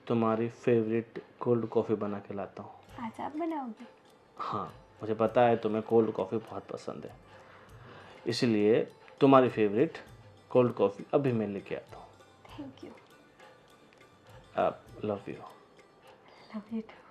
तुम्हारी फेवरेट कोल्ड कॉफ़ी बना के लाता हूँ। आज आप बनाओगे? हाँ, मुझे पता है तुम्हें कोल्ड कॉफ़ी बहुत पसंद है, इसलिए तुम्हारी फेवरेट कोल्ड कॉफ़ी अभी मैं लेके आता हूँ। Thank you. आप love you. Love you to.